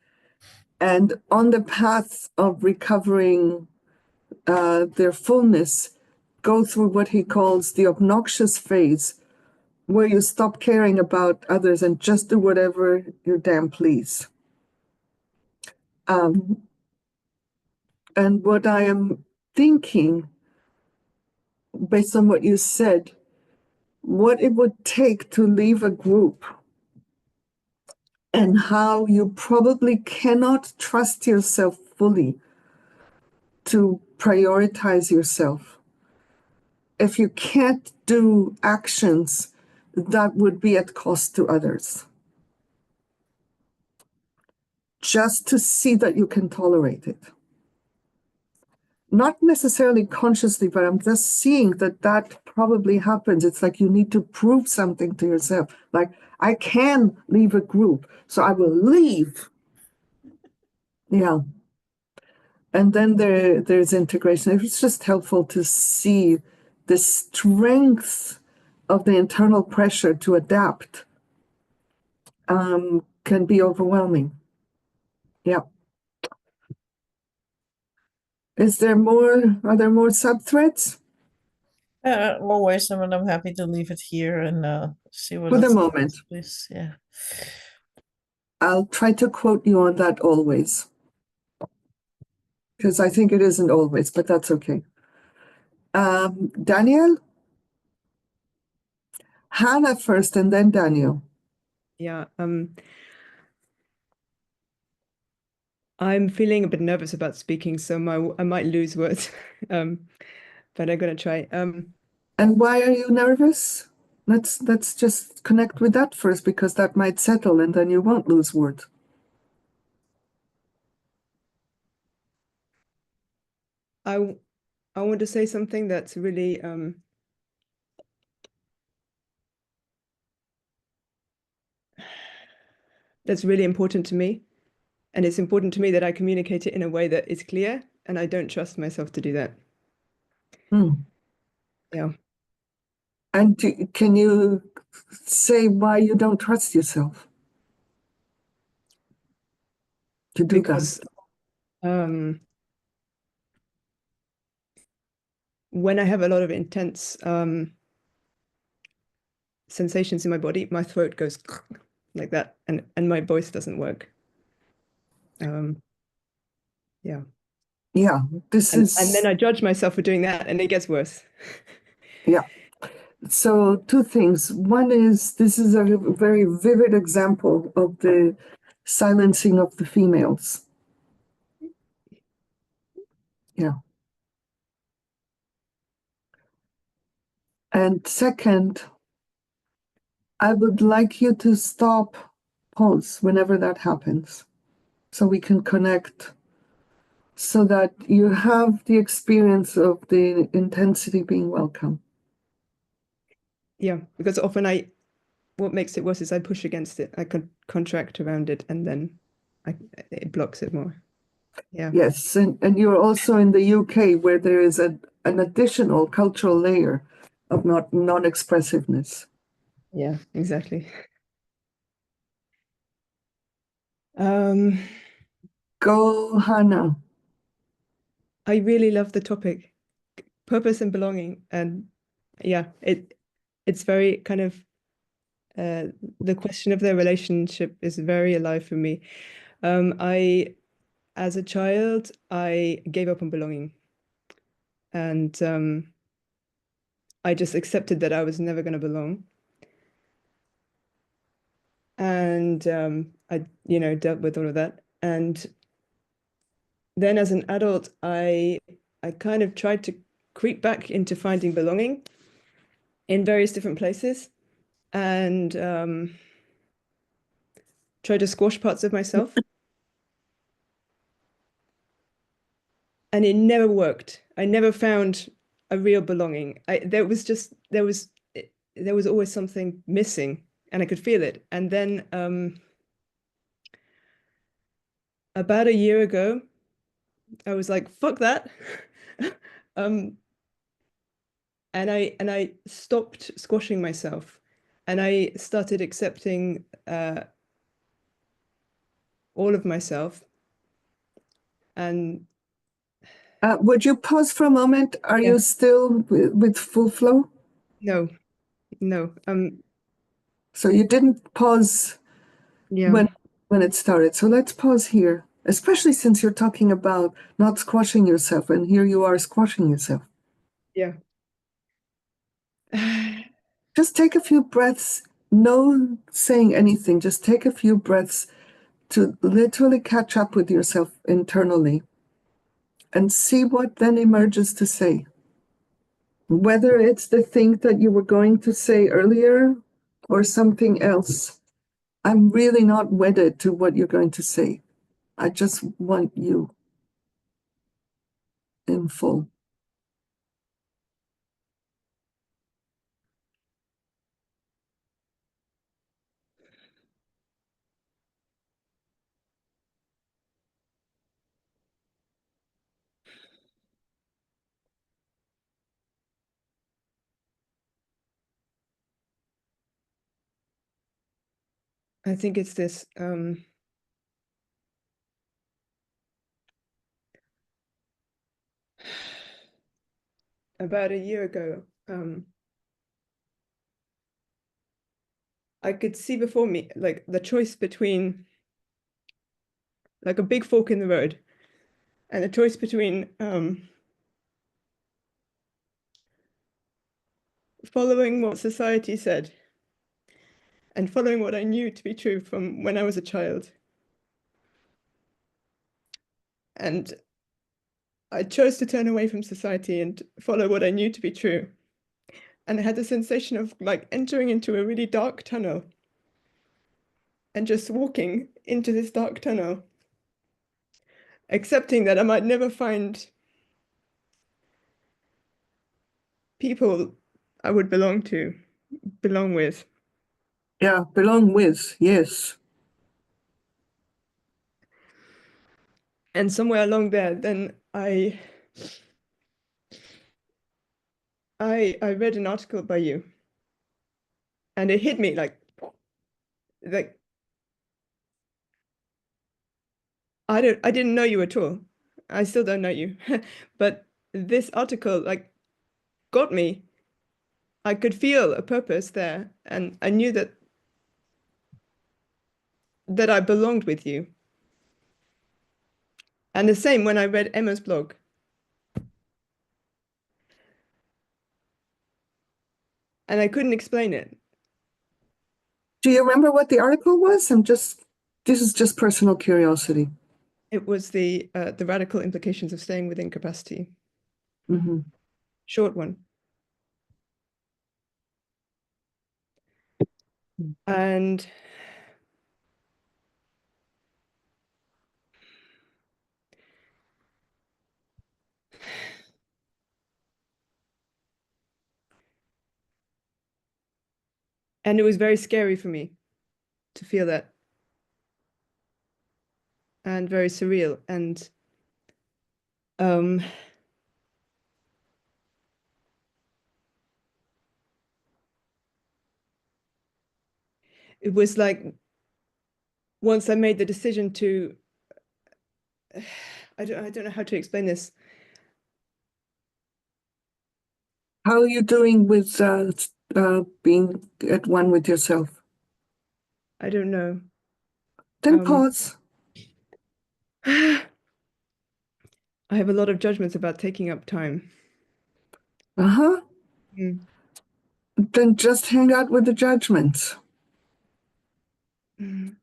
And on the path of recovering their fullness, go through what he calls the obnoxious phase, where you stop caring about others and just do whatever you damn please. And what I am thinking, based on what you said, what it would take to leave a group and how you probably cannot trust yourself fully to prioritize yourself. If you can't do actions that would be at cost to others, just to see that you can tolerate it. Not necessarily consciously, but I'm just seeing that that probably happens. It's like you need to prove something to yourself. Like, I can leave a group, so I will leave. Yeah. And then there's integration. It's just helpful to see the strength of the internal pressure to adapt can be overwhelming. Yeah. Are there more sub-threads? Always, and I'm happy to leave it here and see what For the else moment. please. Yeah. I'll try to quote you on that always, because I think it isn't always, but that's okay. Daniel? Hannah first and then Daniel. Yeah, I'm feeling a bit nervous about speaking, so I might lose words. But I'm gonna try. And why are you nervous? Let's just connect with that first, because that might settle and then you won't lose words. I want to say something that's really important to me. And it's important to me that I communicate it in a way that is clear, and I don't trust myself to do that. Yeah. And can you say why you don't trust yourself to do Because when I have a lot of intense sensations in my body, my throat goes like that, and my voice doesn't work. Yeah. Yeah, And then I judge myself for doing that, and it gets worse. Yeah. So two things. One is, this is a very vivid example of the silencing of the females. Yeah. And second, I would like you to pause whenever that happens, so we can connect, so that you have the experience of the intensity being welcome. Yeah, because often what makes it worse is I push against it. I contract around it, and then it blocks it more. Yeah. Yes, and you're also in the UK, where there is an additional cultural layer of non-expressiveness. Yeah, exactly. Go, Hannah. I really love the topic, purpose and belonging, and yeah, it's very kind of the question of their relationship is very alive for me. As a child, I gave up on belonging, and I just accepted that I was never going to belong. And I, dealt with all of that. And then as an adult, I kind of tried to creep back into finding belonging in various different places, and try to squash parts of myself. And it never worked. I never found a real belonging. There was always something missing, and I could feel it. And then about a year ago, I was like, fuck that. And I stopped squashing myself, and I started accepting all of myself. And would you pause for a moment? Are you still with full flow? No. So you didn't pause when it started. So let's pause here, especially since you're talking about not squashing yourself, and here you are squashing yourself. Yeah. Just take a few breaths, no saying anything, just take a few breaths to literally catch up with yourself internally and see what then emerges to say. Whether it's the thing that you were going to say earlier or something else, I'm really not wedded to what you're going to say. I just want you in full. I think it's this about a year ago, I could see before me like the choice between like a big fork in the road, and a choice between following what society said and following what I knew to be true from when I was a child. And I chose to turn away from society and follow what I knew to be true. And I had the sensation of like entering into a really dark tunnel and just walking into this dark tunnel, accepting that I might never find people I would belong with. Yeah, belong with, yes. And somewhere along there, then I read an article by you, and it hit me like I didn't know you at all. I still don't know you, but this article like got me. I could feel a purpose there, and I knew that I belonged with you. And the same when I read Emma's blog. And I couldn't explain it. Do you remember what the article was? This is just personal curiosity. It was the radical implications of staying within capacity. Mm-hmm. Short one. And it was very scary for me to feel that. And very surreal. And it was like once I made the decision to I don't know how to explain this. How are you doing with being at one with yourself? I don't know. Then pause. I have a lot of judgments about taking up time. Uh-huh. Mm. Then just hang out with the judgments. Mm.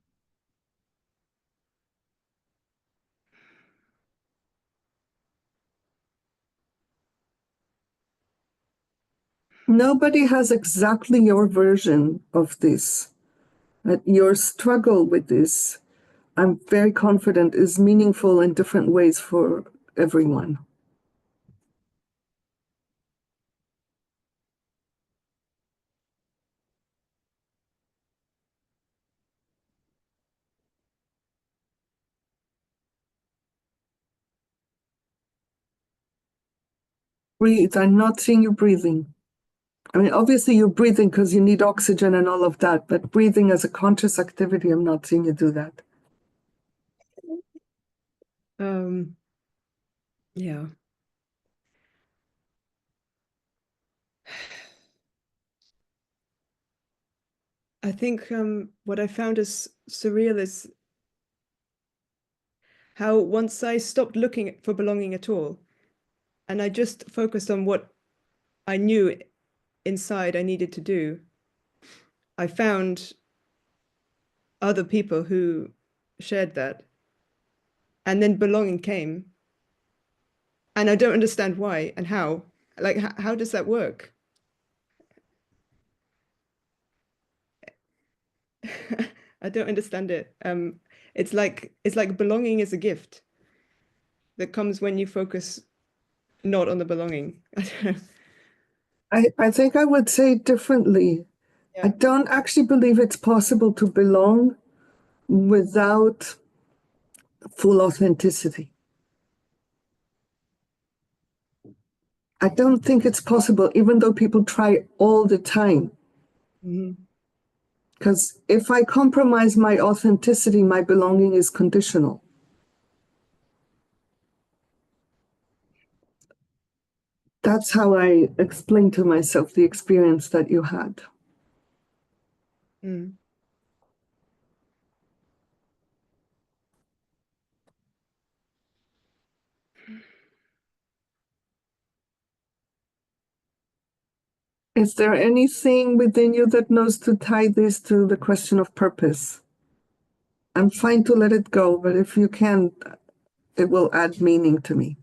Nobody has exactly your version of this. But your struggle with this, I'm very confident, is meaningful in different ways for everyone. Breathe. I'm not seeing you breathing. I mean, obviously you're breathing because you need oxygen and all of that, but breathing as a conscious activity, I'm not seeing you do that. Yeah. I think what I found is surreal is how once I stopped looking for belonging at all, and I just focused on what I knew inside I needed to do, I found other people who shared that. And then belonging came. And I don't understand why and how. Like, how does that work? I don't understand it. It's like belonging is a gift that comes when you focus not on the belonging. I don't know. I think I would say it differently. I Yeah. don't actually believe it's possible to belong without full authenticity. I don't think it's possible, even though people try all the time. Mhm. Because if I compromise my authenticity, my belonging is conditional. That's how I explain to myself the experience that you had. Mm. Is there anything within you that knows to tie this to the question of purpose? I'm fine to let it go, but if you can, it will add meaning to me.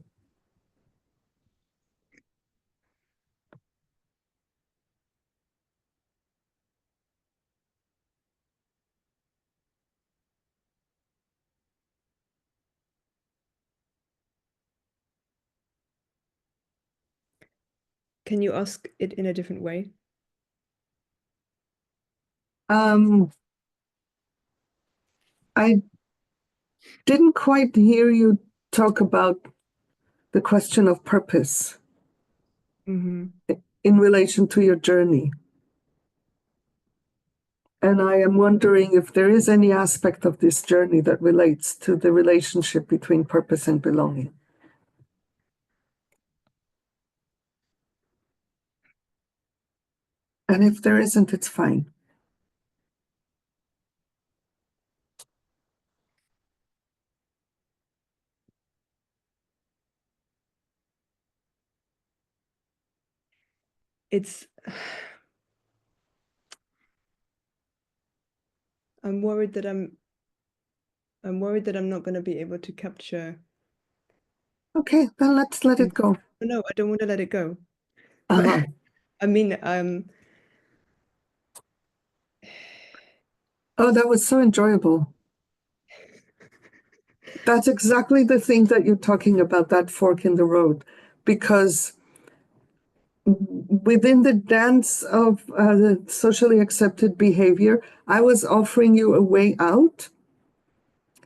Can you ask it in a different way? I didn't quite hear you talk about the question of purpose in relation to your journey. And I am wondering if there is any aspect of this journey that relates to the relationship between purpose and belonging. And if there isn't, it's fine. It's I'm worried that I'm not going to be able to capture. Okay, then let's let it go. No, I don't want to let it go. Uh-huh. I mean, Oh, that was so enjoyable. That's exactly the thing that you're talking about, that fork in the road, because within the dance of the socially accepted behavior, I was offering you a way out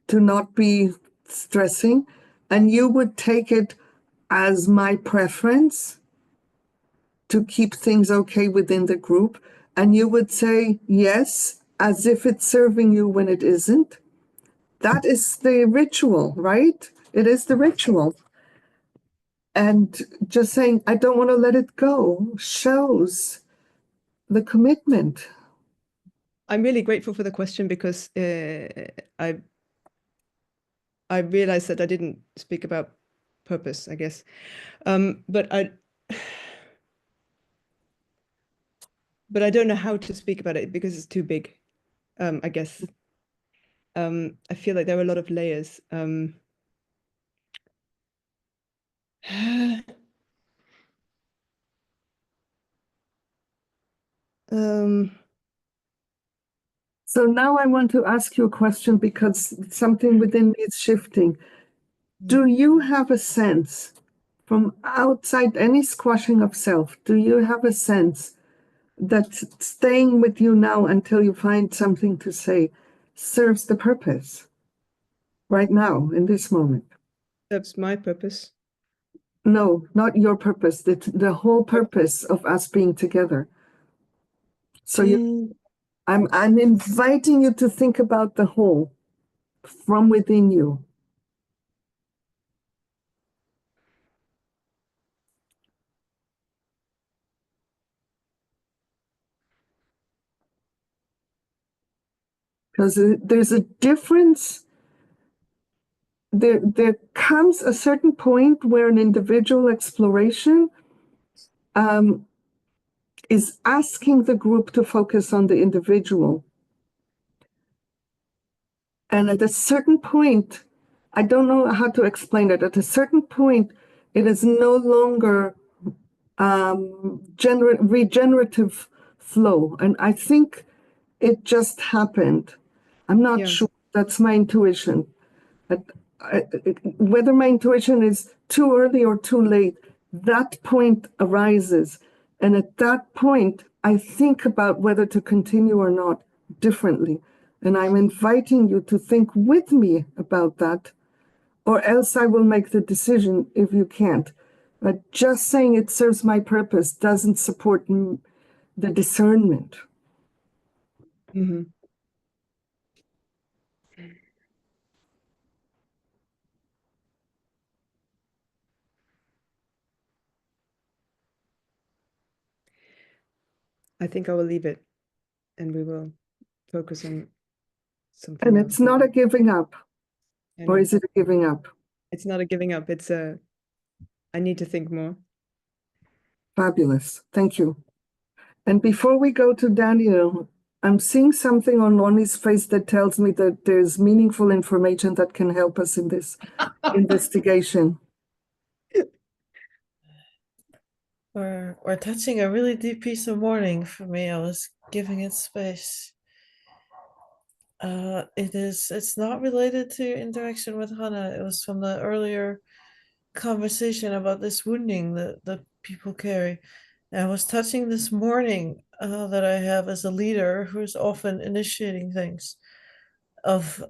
to not be stressing, and you would take it as my preference to keep things okay within the group, and you would say yes as if it's serving you when it isn't. That is the ritual, right? It is the ritual. And just saying, I don't want to let it go, shows the commitment. I'm really grateful for the question because I realized that I didn't speak about purpose, I guess. But I don't know how to speak about it because it's too big, I guess. I feel like there are a lot of layers. So now I want to ask you a question because something within me is shifting. Do you have a sense from outside any squashing of self? Do you have a sense that staying with you now until you find something to say serves the purpose right now in this moment? Serves my purpose. No, not your purpose, the whole purpose of us being together. So I'm inviting you to think about the whole from within you. Because there's a difference. There comes a certain point where an individual exploration is asking the group to focus on the individual. And at a certain point, I don't know how to explain it. At a certain point, it is no longer regenerative flow. And I think it just happened. I'm not sure. That's my intuition. Whether my intuition is too early or too late, that point arises. And at that point, I think about whether to continue or not differently. And I'm inviting you to think with me about that, or else I will make the decision if you can't. But just saying it serves my purpose doesn't support the discernment. I think I will leave it and we will focus on something And else. it's not a giving up. Or is it a giving up? It's not a giving up. It's I need to think more. Fabulous. Thank you. And before we go to Daniel, I'm seeing something on Lonnie's face that tells me that there's meaningful information that can help us in this investigation. We're touching a really deep piece of mourning for me. I was giving it space. It's not related to interaction with Hannah. It was from the earlier conversation about this wounding that people carry. And I was touching this mourning that I have as a leader who's often initiating things of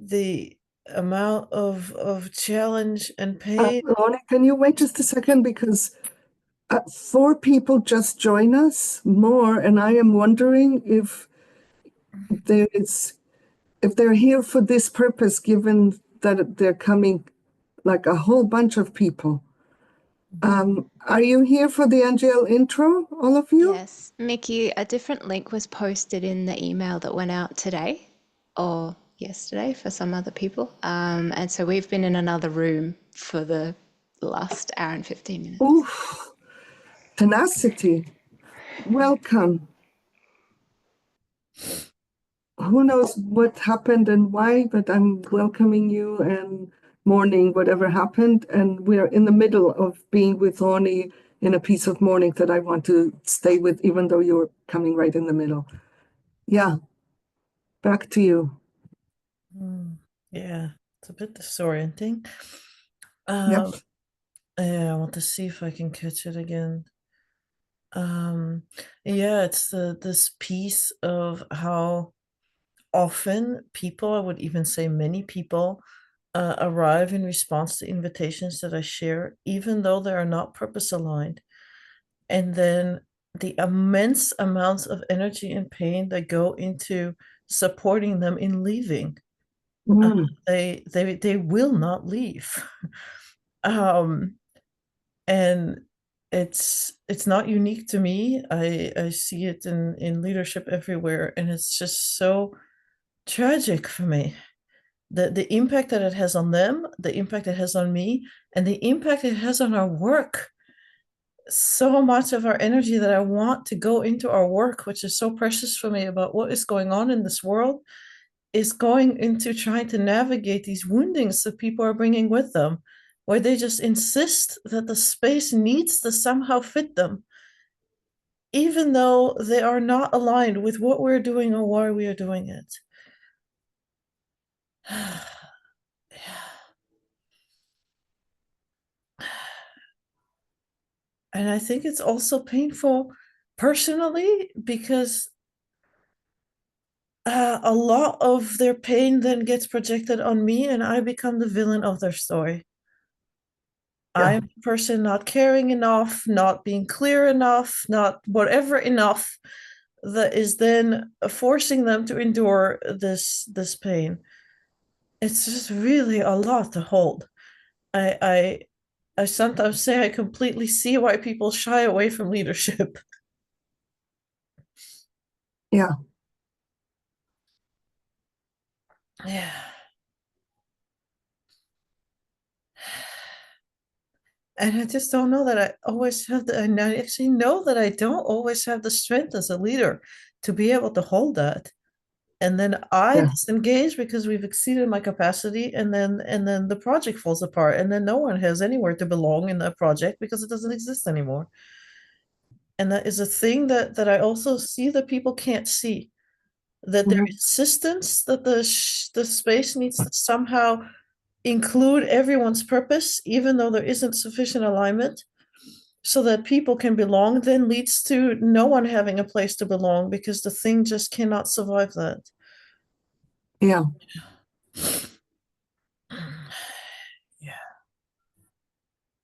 the amount of challenge and pain. Lonnie, can you wait just a second? Because 4 people just join us more, and I am wondering if they're here for this purpose, given that they're coming like a whole bunch of people. Are you here for the NGL intro, all of you? Yes, Mickey, a different link was posted in the email that went out today or yesterday for some other people. And so we've been in another room for the last hour and 15 minutes. Oof, tenacity. Welcome. Who knows what happened and why, but I'm welcoming you and mourning whatever happened. And we're in the middle of being with Lonnie in a piece of mourning that I want to stay with, even though you're coming right in the middle. Yeah, back to you. Yeah, it's a bit disorienting. Yep. Yeah, I want to see if I can catch it again. Yeah, it's this piece of how often people, I would even say many people, arrive in response to invitations that I share, even though they are not purpose aligned. And then the immense amounts of energy and pain that go into supporting them in leaving. They will not leave. And it's not unique to me. I see it in leadership everywhere, and it's just so tragic for me. The impact that it has on them, the impact it has on me, and the impact it has on our work. So much of our energy that I want to go into our work, which is so precious for me about what is going on in this world, is going into trying to navigate these woundings that people are bringing with them, where they just insist that the space needs to somehow fit them, even though they are not aligned with what we're doing or why we are doing it. And I think it's also painful personally because a lot of their pain then gets projected on me and I become the villain of their story. I'm a person not caring enough, not being clear enough, not whatever enough, that is then forcing them to endure this pain. It's just really a lot to hold. I sometimes say I completely see why people shy away from leadership. Yeah. Yeah. And I just don't know that I always have and I actually know that I don't always have the strength as a leader to be able to hold that. And then I disengage because we've exceeded my capacity, and then the project falls apart, and then no one has anywhere to belong in that project because it doesn't exist anymore. And that is a thing that I also see that people can't see. That their insistence that the space needs to somehow include everyone's purpose, even though there isn't sufficient alignment, so that people can belong, then leads to no one having a place to belong because the thing just cannot survive that. Yeah. Yeah.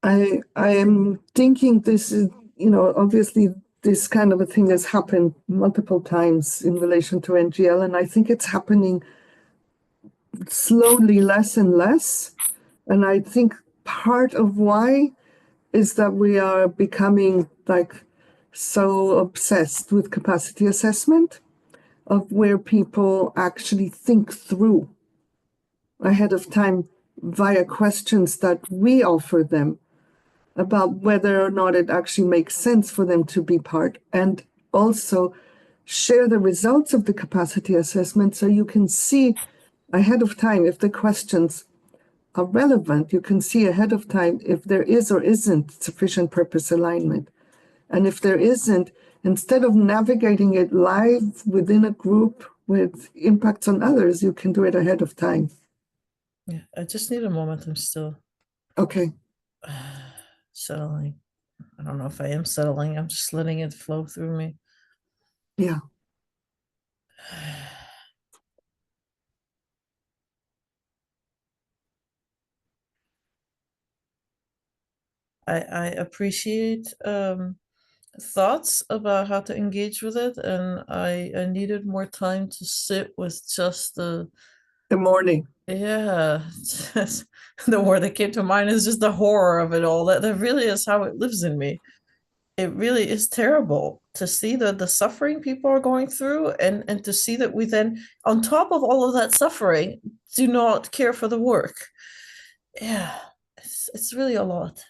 I am thinking this is, obviously this kind of a thing has happened multiple times in relation to NGL, and I think it's happening slowly, less and less. And I think part of why is that we are becoming so obsessed with capacity assessment of where people actually think through ahead of time via questions that we offer them. about whether or not it actually makes sense for them to be part, and also share the results of the capacity assessment so you can see ahead of time if the questions are relevant. You can see ahead of time if there is or isn't sufficient purpose alignment. And if there isn't, instead of navigating it live within a group with impacts on others, you can do it ahead of time. Yeah, I just need a moment. I'm still Okay. settling. I don't know if I am settling. I'm just letting it flow through me. Yeah. I appreciate thoughts about how to engage with it, and I needed more time to sit with just the morning. Yeah, just, the word that came to mind is just the horror of it all. That really is how it lives in me. It really is terrible to see the suffering people are going through, and to see that we then, on top of all of that suffering, do not care for the work. Yeah, it's really a lot.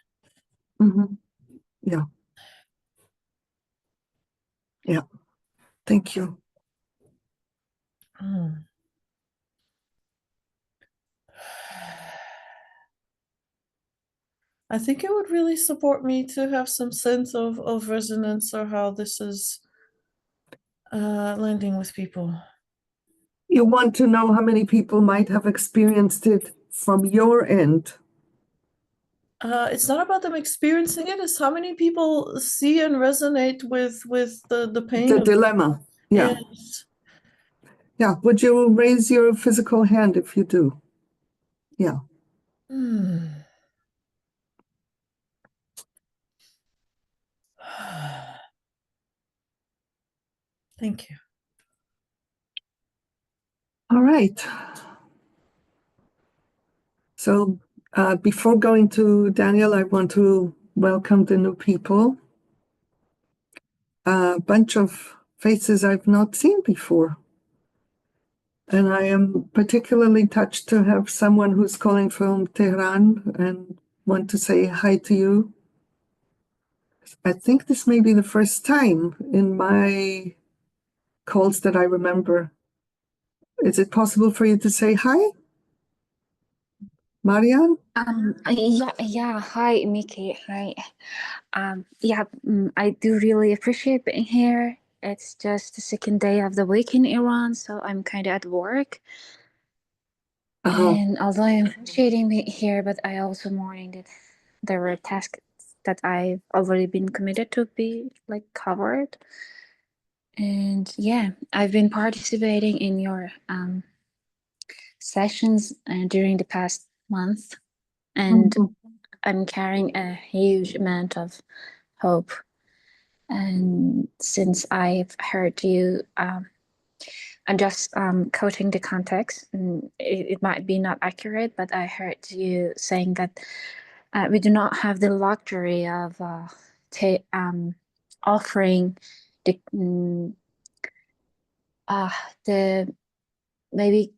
Mm-hmm. Yeah. Yeah. Thank you. I think it would really support me to have some sense of resonance or how this is landing with people. You want to know how many people might have experienced it from your end? It's not about them experiencing it, it's how many people see and resonate with the pain The of dilemma. Yeah. Yes. Yeah. Would you raise your physical hand if you do? Yeah. Thank you. All right. So before going to Daniel, I want to welcome the new people. A bunch of faces I've not seen before. And I am particularly touched to have someone who's calling from Tehran and want to say hi to you. I think this may be the first time in my calls that I remember. Is it possible for you to say hi? Marianne? Yeah. Hi, Mickey. Hi. I do really appreciate being here. It's just the second day of the week in Iran, so I'm kind of at work. And although I'm appreciating being here, but I also mourning that there were tasks that I've already been committed to be like covered. And yeah, I've been participating in your sessions during the past month, and I'm carrying a huge amount of hope. And since I've heard you, I'm just quoting the context, and it might be not accurate, but I heard you saying that we do not have the luxury of offering the maybe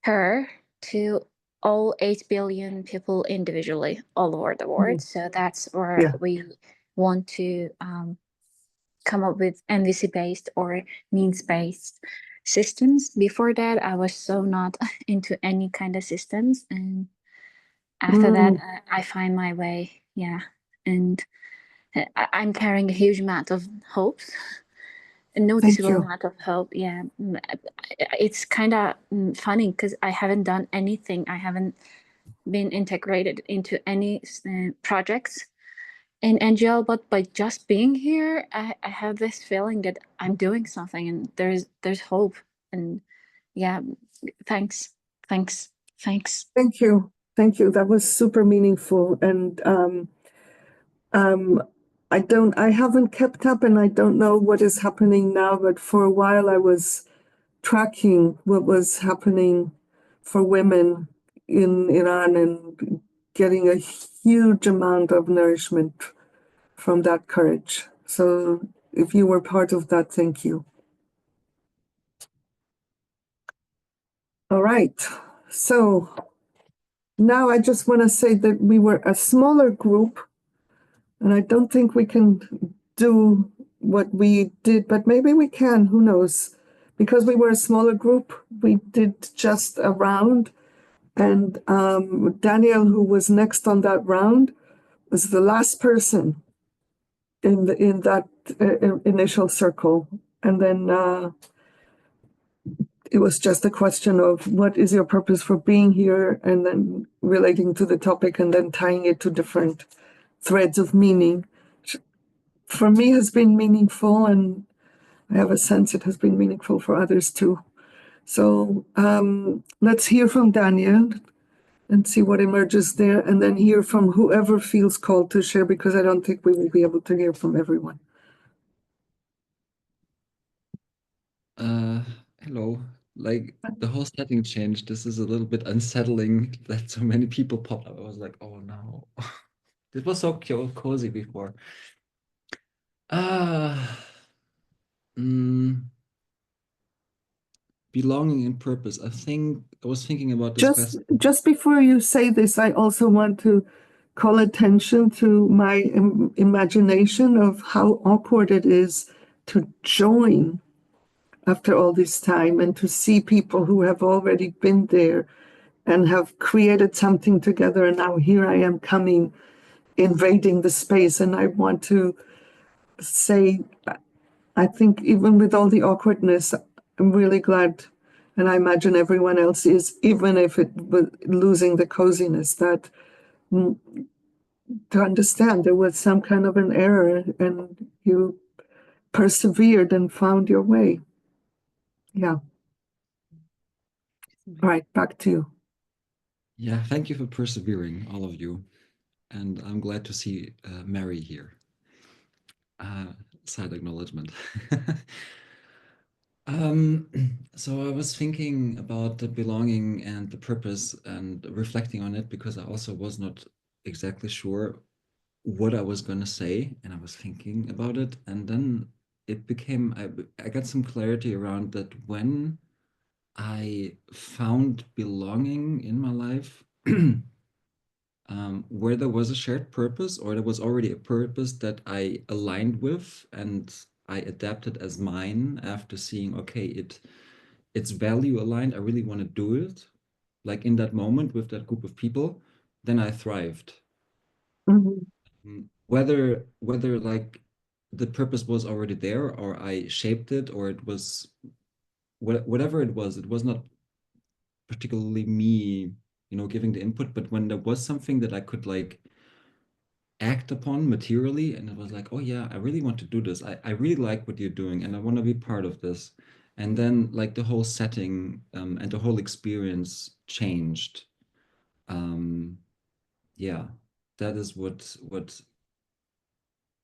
care to all 8 billion people individually all over the world. So that's where we want to come up with NVC-based or means-based systems. Before that, I was so not into any kind of systems. And after that, I find my way. Yeah. And I'm carrying a huge amount of hopes, a noticeable amount of hope. Yeah. It's kind of funny because I haven't done anything. I haven't been integrated into any projects in NGL, but by just being here, I have this feeling that I'm doing something, and there's hope. And yeah, thanks. Thank you. That was super meaningful. And I haven't kept up, and I don't know what is happening now, but for a while I was tracking what was happening for women in Iran and getting a huge amount of nourishment from that courage. So if you were part of that, thank you. All right. So now I just want to say that we were a smaller group, and I don't think we can do what we did, but maybe we can, who knows? Because we were a smaller group, we did just a round, and Daniel, who was next on that round, was the last person in that initial circle, and then it was just a question of what is your purpose for being here, and then relating to the topic, and then tying it to different threads of meaning. For me, has been meaningful, and I have a sense it has been meaningful for others too. So let's hear from Daniel and see what emerges there, and then hear from whoever feels called to share, because I don't think we will be able to hear from everyone. Hello. Like the whole setting changed. This is a little bit unsettling that so many people popped up. I was like, oh no. It was so cozy before. Belonging and purpose. I was thinking about this question. Just before you say this, I also want to call attention to my imagination of how awkward it is to join after all this time, and to see people who have already been there and have created something together, and now here I am coming, invading the space. And I want to say, I think even with all the awkwardness, I'm really glad, and I imagine everyone else is, even if it was losing the coziness, that to understand there was some kind of an error and you persevered and found your way. Yeah. All right, back to you. Yeah, thank you for persevering, all of you. And I'm glad to see Mary here. Side acknowledgement. So I was thinking about the belonging and the purpose and reflecting on it, because I also was not exactly sure what I was going to say, and I was thinking about it, and then it became, I got some clarity around that when I found belonging in my life, where there was a shared purpose, or there was already a purpose that I aligned with and I adapted as mine after seeing, okay, it's value aligned. I really want to do it, like in that moment with that group of people, then I thrived. Whether like the purpose was already there, or I shaped it, or it was whatever it was not particularly me, giving the input, but when there was something that I could like act upon materially, and it was like, oh yeah, I really want to do this. I really like what you're doing, and I want to be part of this. And then like the whole setting and the whole experience changed. Yeah, that is what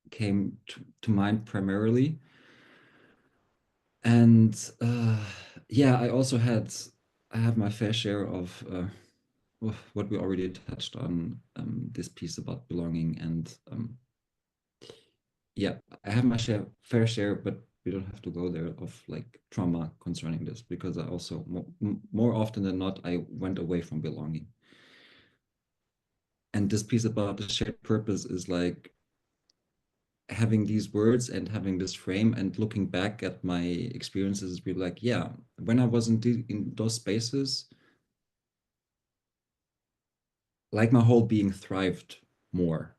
came to mind primarily. And yeah, I have my fair share of what we already touched on, this piece about belonging, and yeah, I have my fair share, but we don't have to go there, of like trauma concerning this, because I also more often than not I went away from belonging. And this piece about the shared purpose is like having these words and having this frame and looking back at my experiences, be like, yeah, when I was in those spaces, like my whole being thrived more.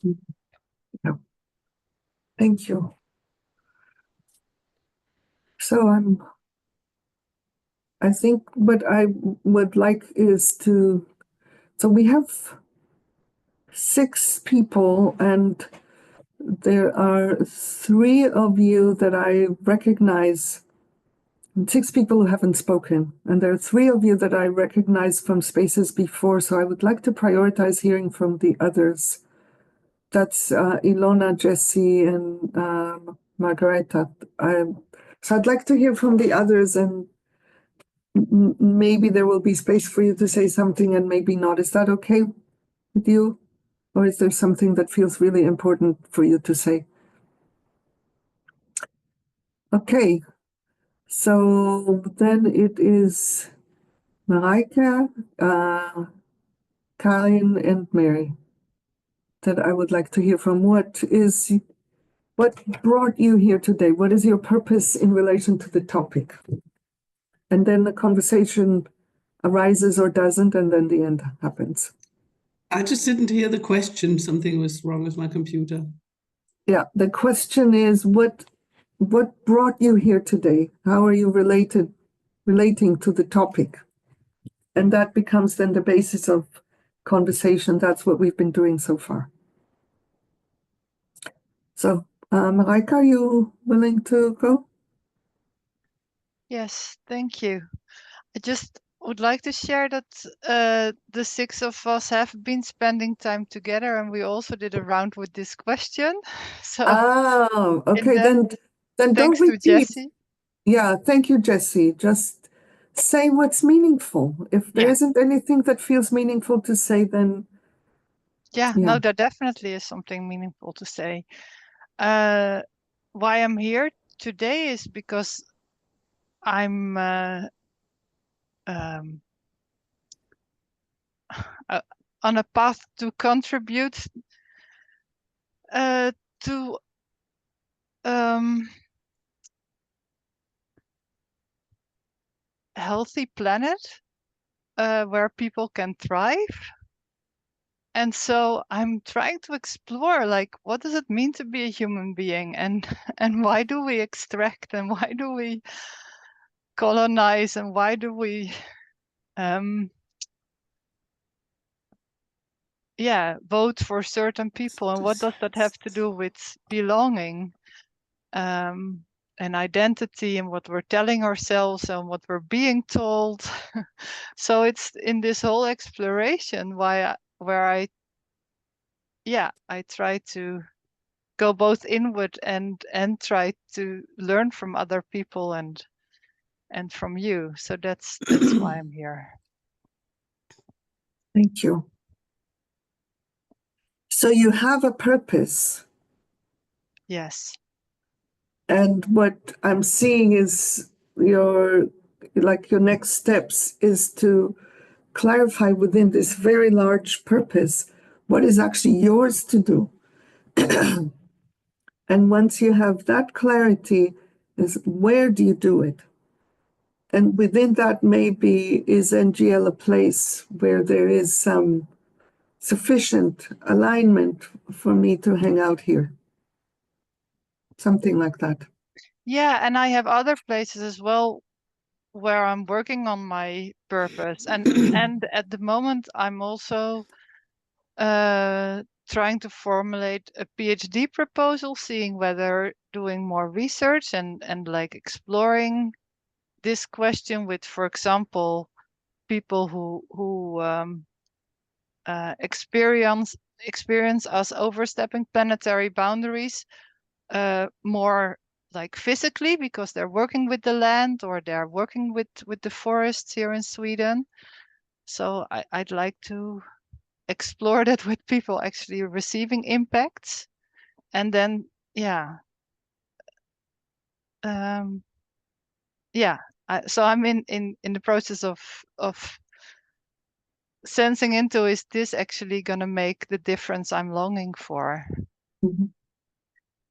Yeah. Thank you. So I think what I would like is to, so we have 6 people, and there are 3 of you that I recognize, and 6 people who haven't spoken, and there are 3 of you that I recognize from spaces before, so I would like to prioritize hearing from the others. That's Ilona, Jesse, and Margareta. So I'd like to hear from the others, and maybe there will be space for you to say something and maybe not. Is that okay with you? Or is there something that feels really important for you to say? Okay, so then it is Mareike, Karin, and Mary that I would like to hear from. What brought you here today? What is your purpose in relation to the topic? And then the conversation arises or doesn't, and then the end happens. I just didn't hear the question. Something was wrong with my computer. Yeah, the question is what brought you here today? How are you relating to the topic? And that becomes then the basis of conversation. That's what we've been doing so far. So, Mareike, are you willing to go? Yes, thank you. I just would like to share that the six of us have been spending time together, and we also did a round with this question. So, Oh, okay. Then don't thanks to repeat. Jessie. Yeah, thank you, Jessie. Just say what's meaningful. If there Yeah. isn't anything that feels meaningful to say, then Yeah, yeah. no, there definitely is something meaningful to say. Why I'm here today is because I'm on a path to contribute to healthy planet where people can thrive. And so I'm trying to explore, like, what does it mean to be a human being, and why do we extract, and why do we colonize, and why do we vote for certain people, and what does that have to do with belonging and identity, and what we're telling ourselves and what we're being told. So it's in this whole exploration where I try to go both inward and try to learn from other people and from you. So that's why I'm here. Thank you. So you have a purpose. Yes. And what I'm seeing is your next steps is to clarify within this very large purpose what is actually yours to do. And once you have that clarity, is where do you do it? And within that, maybe is NGL a place where there is some sufficient alignment for me to hang out here? Something like that. Yeah, and I have other places as well where I'm working on my purpose. And at the moment, I'm also trying to formulate a PhD proposal, seeing whether doing more research and like exploring this question with, for example, people who experience us overstepping planetary boundaries more like physically, because they're working with the land or they're working with the forests here in Sweden. So I'd like to explore that with people actually receiving impacts, and then so I'm in the process of sensing into, is this actually going to make the difference I'm longing for? Mm-hmm.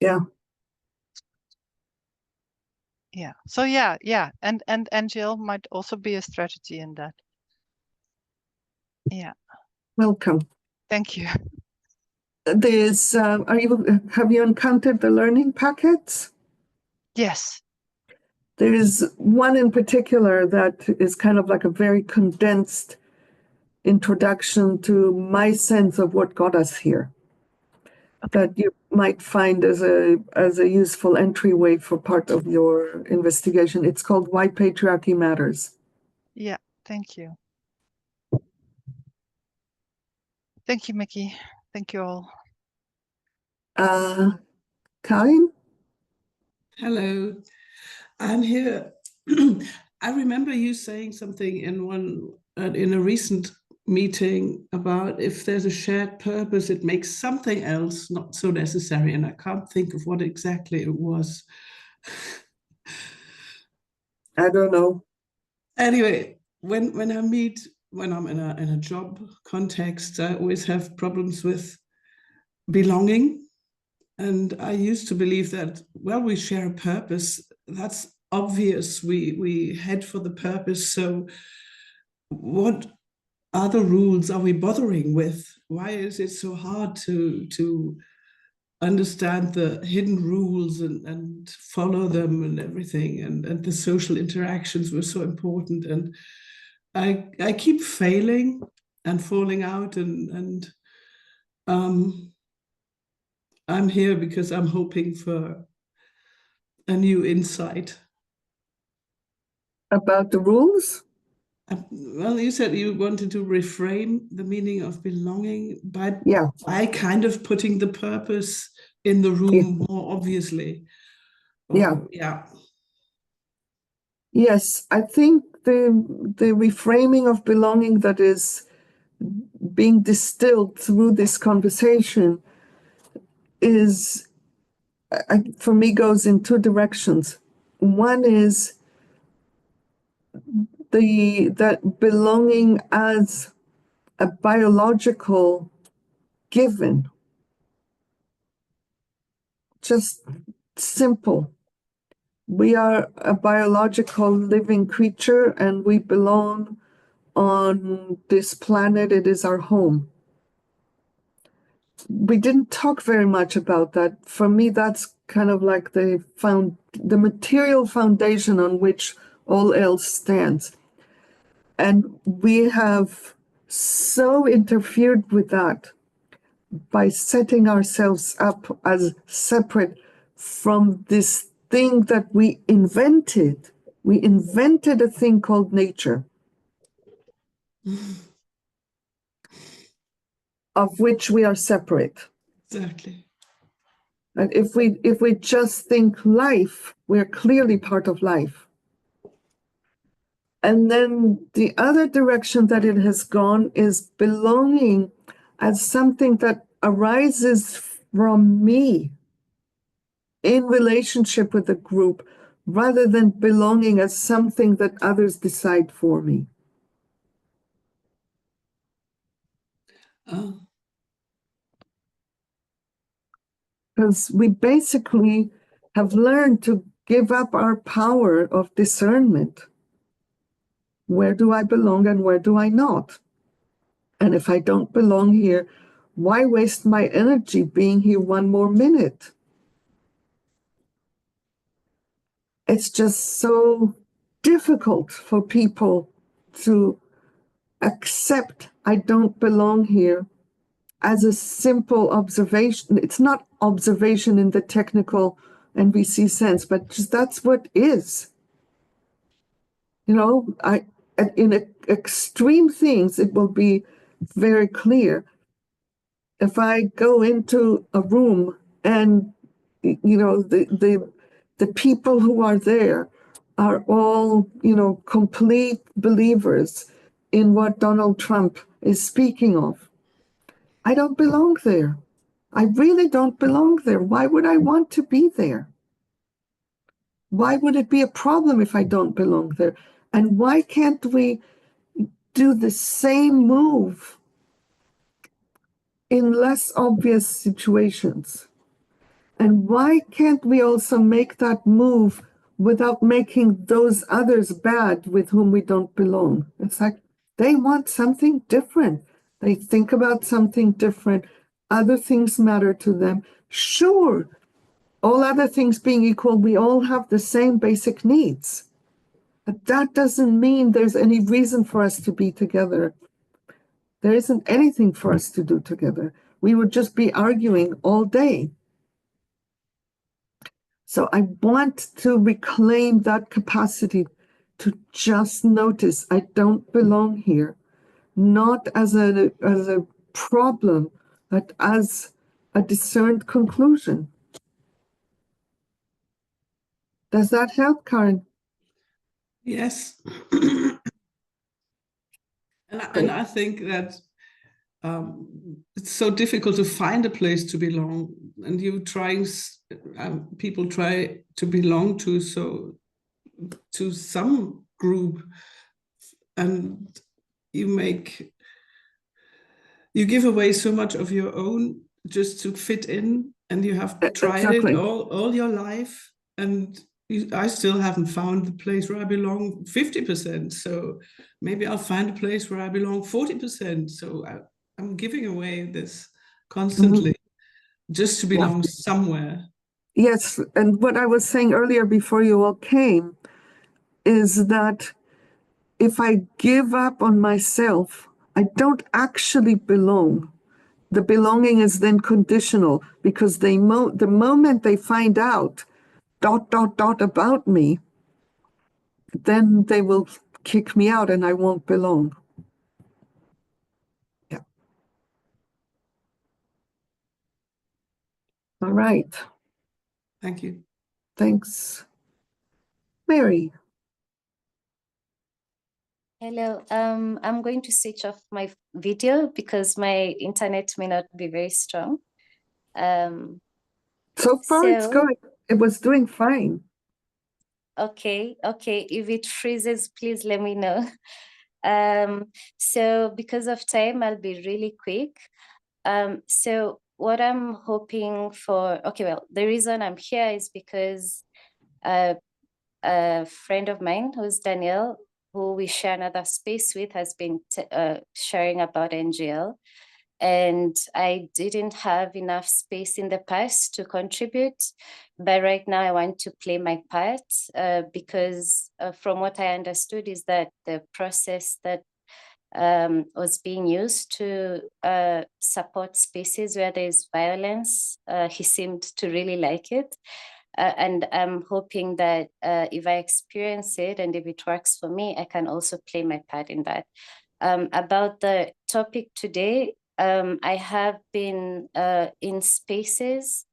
Yeah. Yeah. So yeah. And NGL might also be a strategy in that. Yeah. Welcome. Thank you. There's have you encountered the learning packets? Yes. There is one in particular that is kind of like a very condensed introduction to my sense of what got us here. Okay. That you might find as a useful entryway for part of your investigation. It's called Why Patriarchy Matters. Yeah, thank you. Thank you, Mickey. Thank you all. Karin? Hello, I'm here. I remember you saying something in a recent meeting about if there's a shared purpose, it makes something else not so necessary, and I can't think of what exactly it was. I don't know. Anyway, when I meet, when I'm in a job context, I always have problems with belonging. And I used to believe that, well, we share a purpose. That's obvious. We head for the purpose. So what other rules are we bothering with? Why is it so hard to understand the hidden rules and follow them and everything? And the social interactions were so important. And I keep failing and falling out, and I'm here because I'm hoping for a new insight. About the rules? Well, you said you wanted to reframe the meaning of belonging, but yeah, by kind of putting the purpose in the room more obviously. Yeah. Yes, I think the reframing of belonging that is being distilled through this conversation is, for me, goes in two directions. One is that belonging as a biological given, just simple. We are a biological living creature and we belong on this planet. It is our home. We didn't talk very much about that. For me, that's kind of like the material foundation on which all else stands. And we have so interfered with that by setting ourselves up as separate from this thing that we invented. We invented a thing called nature, of which we are separate. Exactly. And if we just think life, we're clearly part of life. And then the other direction that it has gone is belonging as something that arises from me in relationship with the group, rather than belonging as something that others decide for me. Oh. Because we basically have learned to give up our power of discernment. Where do I belong and where do I not? And if I don't belong here, why waste my energy being here one more minute? It's just so difficult for people to accept I don't belong here as a simple observation. It's not observation in the technical NVC sense, but just that's what is. You know, in extreme things, it will be very clear. If I go into a room and, you know, the people who are there are all, you know, complete believers in what Donald Trump is speaking of, I don't belong there. I really don't belong there. Why would I want to be there? Why would it be a problem if I don't belong there? And why can't we do the same move in less obvious situations? And why can't we also make that move without making those others bad with whom we don't belong? It's like they want something different. They think about something different. Other things matter to them. Sure, all other things being equal, we all have the same basic needs. But that doesn't mean there's any reason for us to be together. There isn't anything for us to do together. We would just be arguing all day. So I want to reclaim that capacity to just notice I don't belong here, not as a problem, but as a discerned conclusion. Does that help, Karen? Yes. And I think that it's so difficult to find a place to belong, and people try to belong to some group, and you give away so much of your own just to fit in, and you have tried it all your life, and I still haven't found the place where I belong 50%. So maybe I'll find a place where I belong 40%. So I'm giving away this constantly just to belong somewhere. Yes, and what I was saying earlier before you all came is that if I give up on myself, I don't actually belong. The belonging is then conditional because the moment they find out ... about me, then they will kick me out and I won't belong. Yeah. All right. Thank you. Thanks. Mary. Hello, I'm going to switch off my video because my internet may not be very strong. So far it's good. It was doing fine. Okay, if it freezes, please let me know. So because of time, I'll be really quick. So what I'm hoping for, the reason I'm here is because a friend of mine, who's Danielle, who we share another space with, has been sharing about NGL. And I didn't have enough space in the past to contribute, but right now I want to play my part because from what I understood is that the process that was being used to support spaces where there is violence, he seemed to really like it. And I'm hoping that if I experience it and if it works for me, I can also play my part in that. About the topic today, I have been in spaces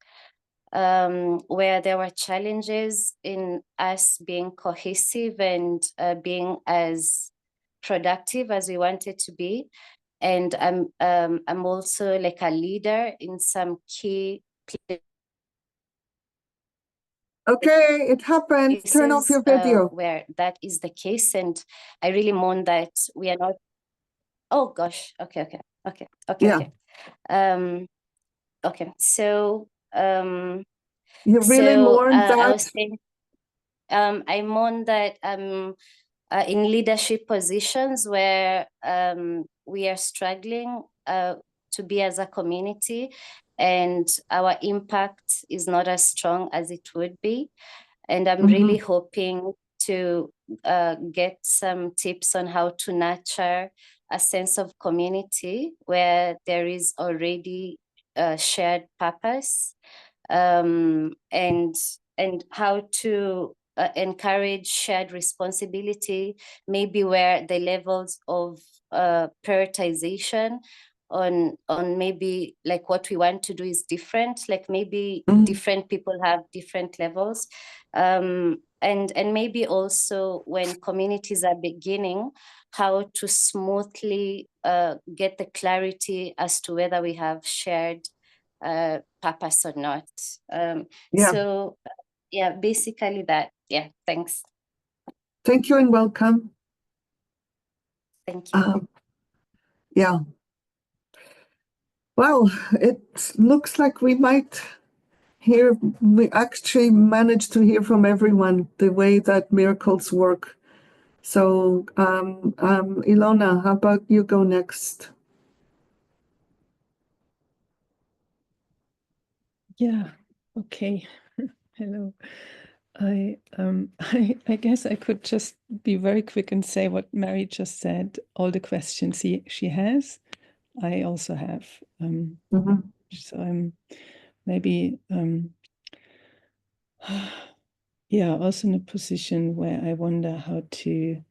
where there were challenges in us being cohesive and being as productive as we wanted to be. And I'm also like a leader in some key places. Okay, it happened. Turn off your video. Where that is the case, and I really mourn that we are not. Oh gosh. Okay. Okay. So you really mourn that? I was saying, I mourn that in leadership positions where we are struggling to be as a community, and our impact is not as strong as it would be. And I'm really hoping to get some tips on how to nurture a sense of community where there is already a shared purpose, and how to encourage shared responsibility, maybe where the levels of prioritization on maybe like what we want to do is different, like maybe different people have different levels, and maybe also when communities are beginning, how to smoothly get the clarity as to whether we have shared purpose or not. So yeah, basically that. Yeah, thanks. Thank you and welcome. Thank you. Yeah. Well, it looks like we actually managed to hear from everyone the way that miracles work. So, Ilona, how about you go next? Yeah, okay. Hello. I guess I could just be very quick and say what Mary just said. All the questions she has, I also have. So I'm maybe yeah, also in a position where I wonder how to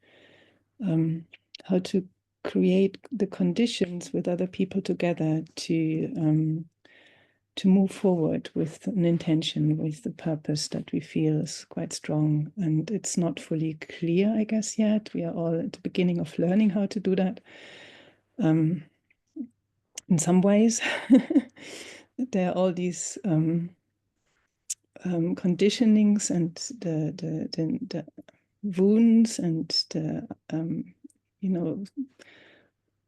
create the conditions with other people together to move forward with an intention, with the purpose that we feel is quite strong. And it's not fully clear, I guess, yet. We are all at the beginning of learning how to do that. In some ways, there are all these conditionings and the wounds and the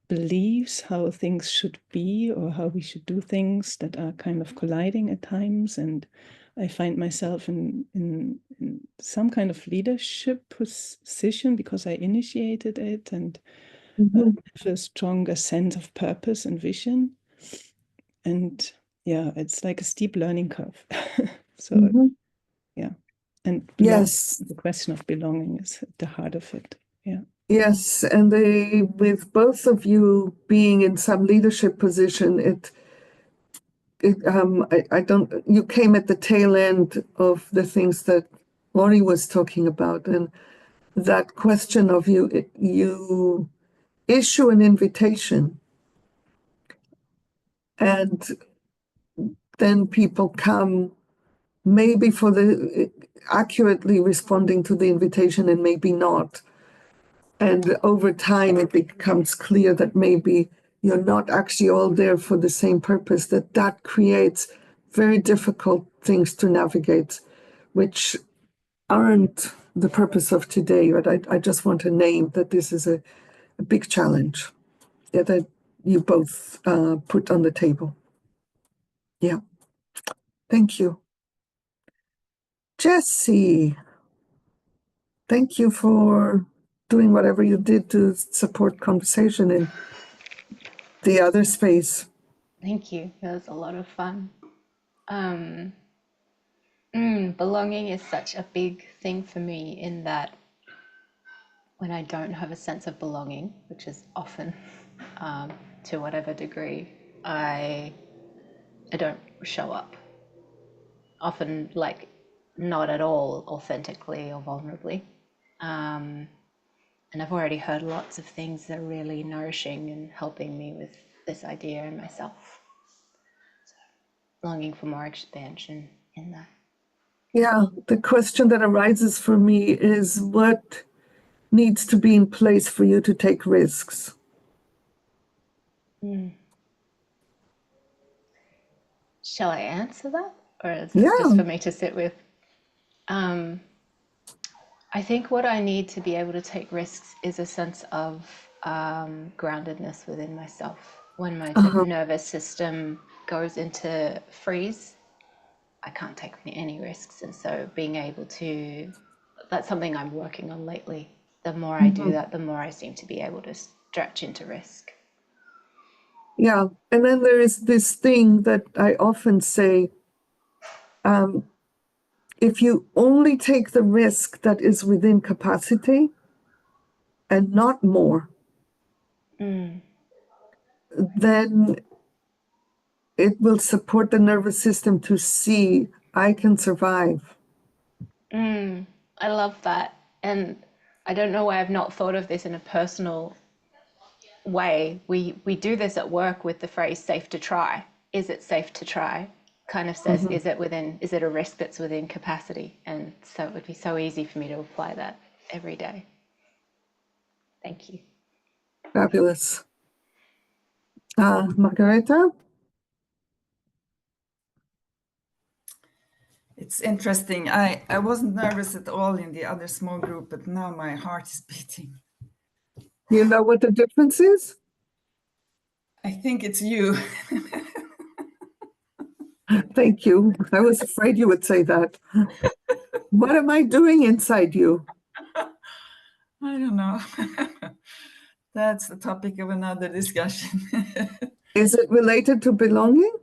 beliefs how things should be or how we should do things that are kind of colliding at times. And I find myself in some kind of leadership position because I initiated it, and have a stronger sense of purpose and vision. And yeah, it's like a steep learning curve. So yeah. And yes, the question of belonging is at the heart of it. Yeah. Yes, and with both of you being in some leadership position, I don't. You came at the tail end of the things that Lori was talking about, and that question of you issue an invitation, and then people come, maybe for the accurately responding to the invitation, and maybe not. And over time, it becomes clear that maybe you're not actually all there for the same purpose, that creates very difficult things to navigate, which aren't the purpose of today. But I just want to name that this is a big challenge that you both put on the table. Yeah. Thank you. Jesse, thank you for doing whatever you did to support conversation in the other space. Thank you. It was a lot of fun. Belonging is such a big thing for me, in that when I don't have a sense of belonging, which is often to whatever degree, I don't show up. Often, like, not at all authentically or vulnerably. And I've already heard lots of things that are really nourishing and helping me with this idea in myself. So, longing for more expansion in that. Yeah, the question that arises for me is what needs to be in place for you to take risks? Shall I answer that? Or is this just for me to sit with? I think what I need to be able to take risks is a sense of groundedness within myself. When my nervous system goes into freeze, I can't take any risks. And so being able to, that's something I'm working on lately. The more I do that, the more I seem to be able to stretch into risk. Yeah, and then there is this thing that I often say, if you only take the risk that is within capacity and not more, then it will support the nervous system to see, I can survive. I love that. And I don't know why I've not thought of this in a personal way. We do this at work with the phrase safe to try. Is it safe to try? Kind of says, is it a risk that's within capacity? And so it would be so easy for me to apply that every day. Thank you. Fabulous. Margareta? It's interesting. I wasn't nervous at all in the other small group, but now my heart is beating. You know what the difference is? I think it's you. Thank you. I was afraid you would say that. What am I doing inside you? I don't know. That's the topic of another discussion. Is it related to belonging?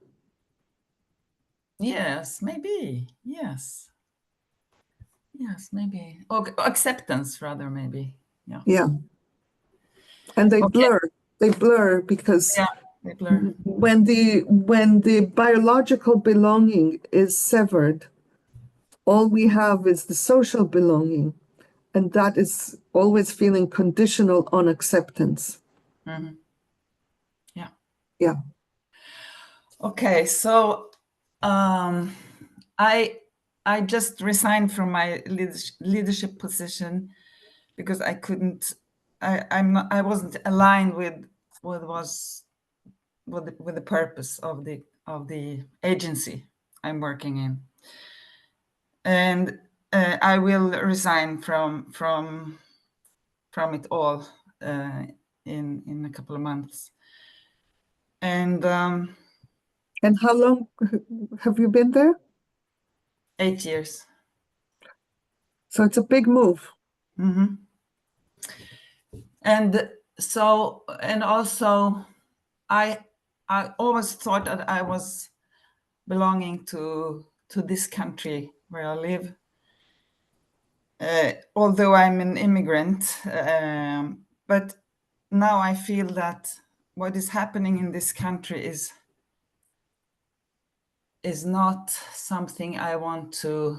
Yes, maybe. Yes. Yes, maybe. Or acceptance, rather, maybe. Yeah. Yeah. And they blur. They blur because they blur. When the biological belonging is severed, all we have is the social belonging, and that is always feeling conditional on acceptance. Yeah. Yeah. Okay, so I just resigned from my leadership position because I couldn't. I wasn't aligned with what was with the purpose of the agency I'm working in, and I will resign from it all in a couple of months. And how long have you been there? 8 years. So it's a big move. Mm-hmm. And so, and also, I always thought that I was belonging to this country where I live. Although I'm an immigrant, but now I feel that what is happening in this country is not something I want to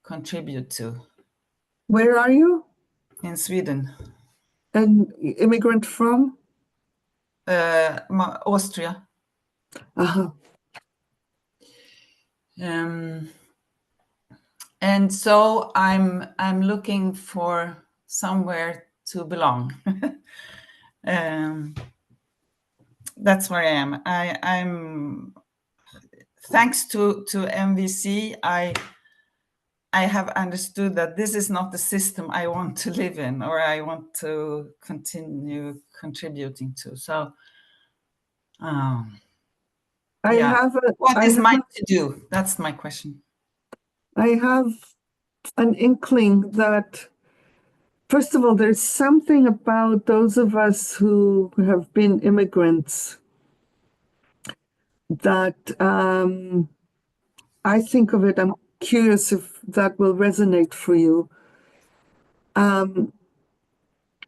contribute to. Where are you? In Sweden. An immigrant from? Austria. Uh-huh. And so I'm looking for somewhere to belong. That's where I am. I'm thanks to MVC, I have understood that this is not the system I want to live in or I want to continue contributing to. So what is mine to do? That's my question. I have an inkling that, first of all, there's something about those of us who have been immigrants that I think of it. I'm curious if that will resonate for you.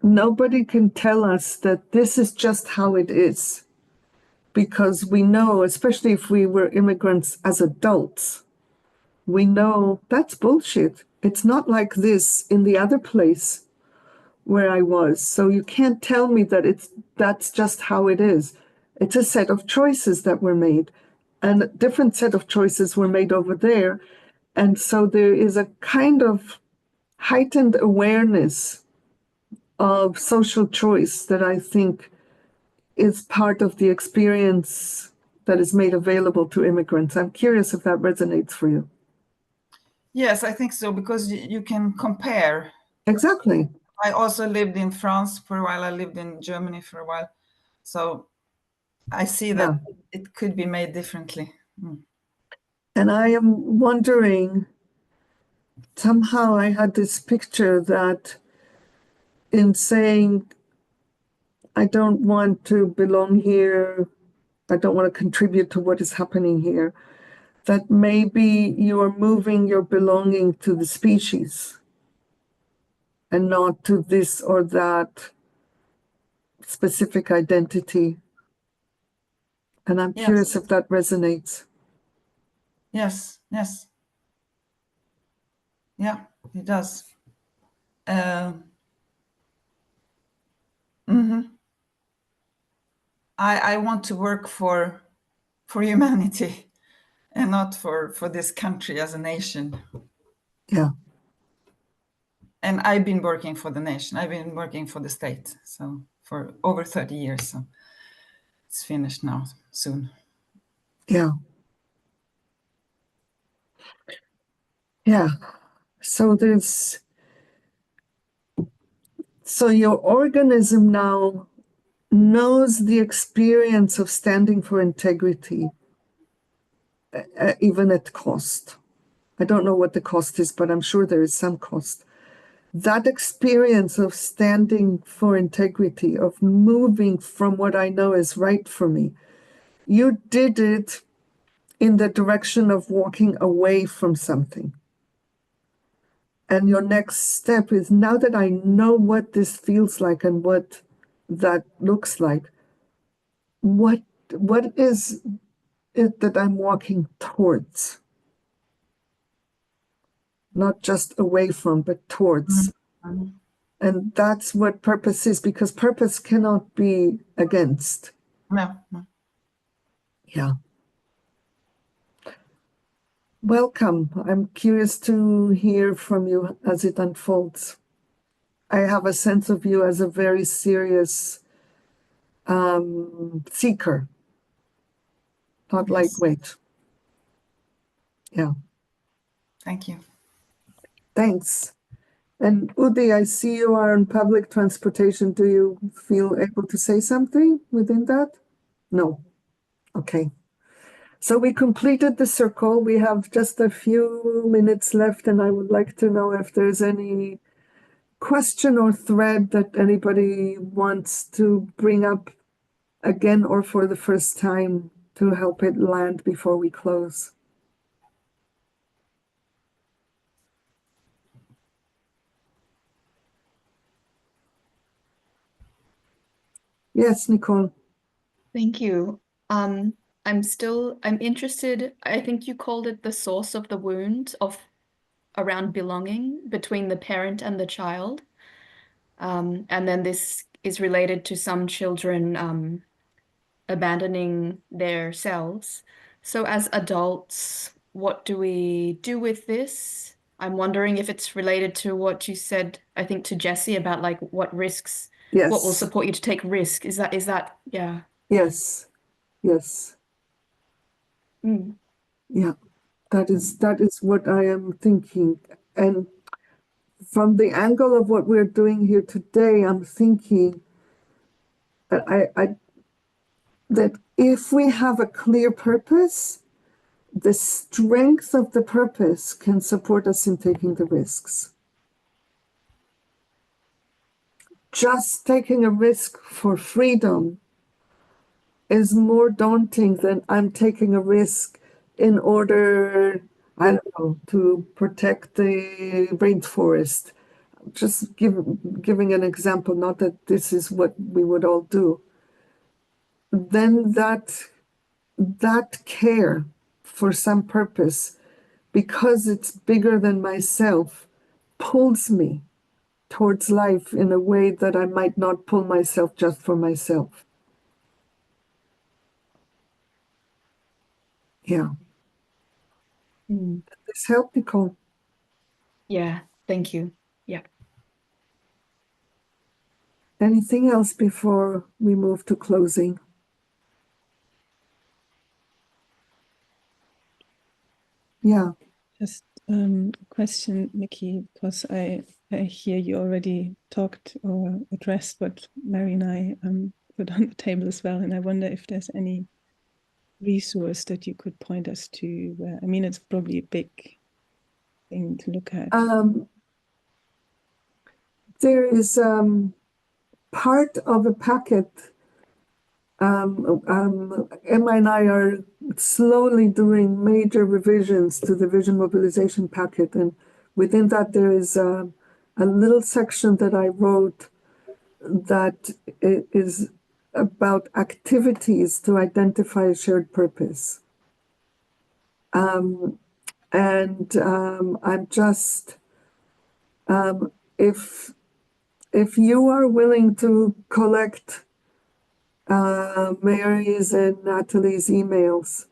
Nobody can tell us that this is just how it is, because we know, especially if we were immigrants as adults, we know that's bullshit. It's not like this in the other place where I was. So you can't tell me that that's just how it is. It's a set of choices that were made, and a different set of choices were made over there. And so there is a kind of heightened awareness of social choice that I think is part of the experience that is made available to immigrants. I'm curious if that resonates for you. Yes, I think so, because you can compare. Exactly. I also lived in France for a while. I lived in Germany for a while. So I see that it could be made differently. And I am wondering, somehow I had this picture that in saying, I don't want to belong here, I don't want to contribute to what is happening here, that maybe you're moving your belonging to the species and not to this or that specific identity. And I'm curious if that resonates. Yes, yes. Yeah, it does. I want to work for humanity and not for this country as a nation. Yeah. And I've been working for the nation. I've been working for the state. So for over 30 years. So it's finished now soon. Yeah. Yeah. So your organism now knows the experience of standing for integrity, even at cost. I don't know what the cost is, but I'm sure there is some cost. That experience of standing for integrity, of moving from what I know is right for me, you did it in the direction of walking away from something. And your next step is, now that I know what this feels like and what that looks like, what is it that I'm walking towards? Not just away from, but towards. Mm-hmm. And that's what purpose is, because purpose cannot be against. No. Yeah. Welcome. I'm curious to hear from you as it unfolds. I have a sense of you as a very serious seeker, not lightweight. Yeah. Thank you. Thanks. And Udi, I see you are on public transportation. Do you feel able to say something within that? No. Okay. So we completed the circle. We have just a few minutes left, and I would like to know if there's any question or thread that anybody wants to bring up again or for the first time to help it land before we close. Yes, Nicole. Thank you. I'm interested, I think you called it the source of the wound of around belonging between the parent and the child. And then this is related to some children abandoning their selves. So as adults, what do we do with this? I'm wondering if it's related to what you said, I think to Jessie about like what risks, what will Yes. support you to take risk. Is that, yeah. Yes. Yes. Mm. Yeah. That is what I am thinking. And from the angle of what we're doing here today, I'm thinking that that if we have a clear purpose, the strength of the purpose can support us in taking the risks. Just taking a risk for freedom is more daunting than I'm taking a risk in order, I don't know, to protect the rainforest. Just giving an example, not that this is what we would all do. Then that care for some purpose, because it's bigger than myself, pulls me towards life in a way that I might not pull myself just for myself. Yeah. Mm. Does this help, Nicole? Yeah, thank you. Yeah. Anything else before we move to closing? Yeah. Just a question, Mickey, because I hear you already talked or addressed what Mary and I put on the table as well, and I wonder if there's any resource that you could point us to. I mean, it's probably a big thing to look at. There is part of a packet. Emma and I are slowly doing major revisions to the vision mobilization packet, and within that there is a little section that I wrote that is about activities to identify a shared purpose. I'm just, if you are willing to collect Mary's and Natalie's emails,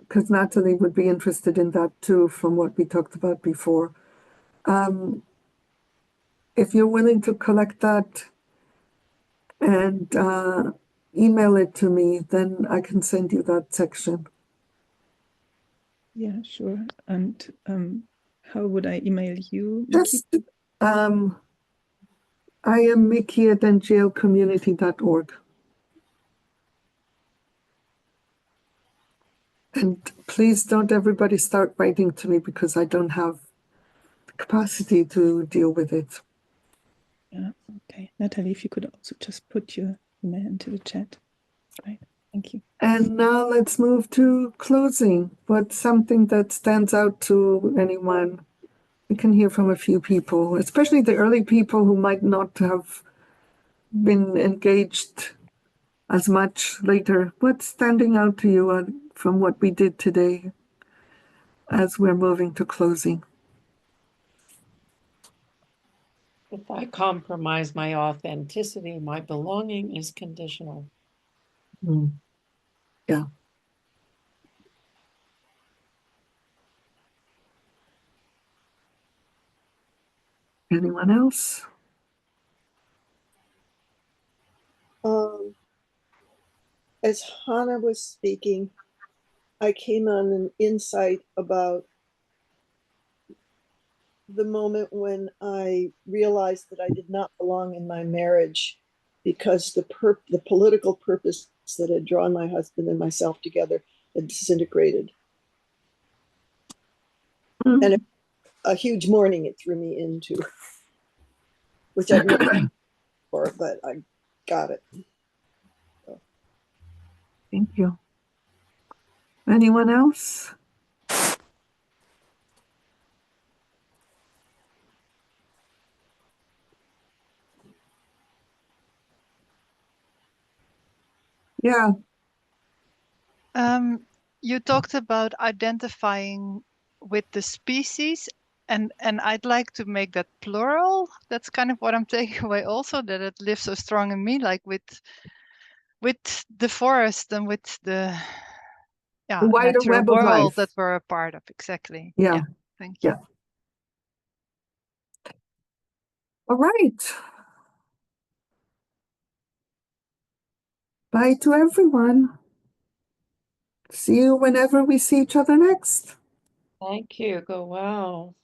because Natalie would be interested in that too, from what we talked about before. If you're willing to collect that and email it to me, then I can send you that section. Yeah, sure. And how would I email you, Mickey? Just, I am Mickey at nglcommunity.org. And please don't everybody start writing to me because I don't have the capacity to deal with it. Yeah, okay. Natalie, if you could also just put your email into the chat. Right, thank you. And now let's move to closing. What's something that stands out to anyone? We can hear from a few people, especially the early people who might not have been engaged as much later. What's standing out to you from what we did today as we're moving to closing? If I compromise my authenticity, my belonging is conditional. Yeah. Anyone else? As Hannah was speaking, I came on an insight about the moment when I realized that I did not belong in my marriage because the political purpose that had drawn my husband and myself together had disintegrated. And a huge mourning it threw me into, which I've never done before, but I got it. So. Thank you. Anyone else? Yeah. You talked about identifying with the species, and I'd like to make that plural. That's kind of what I'm taking away also, that it lives so strong in me, like with the forest and with the wider natural web of world life that we're a part of. Exactly. Yeah. Thank you. Yeah. All right. Bye to everyone. See you whenever we see each other next. Thank you. Go well.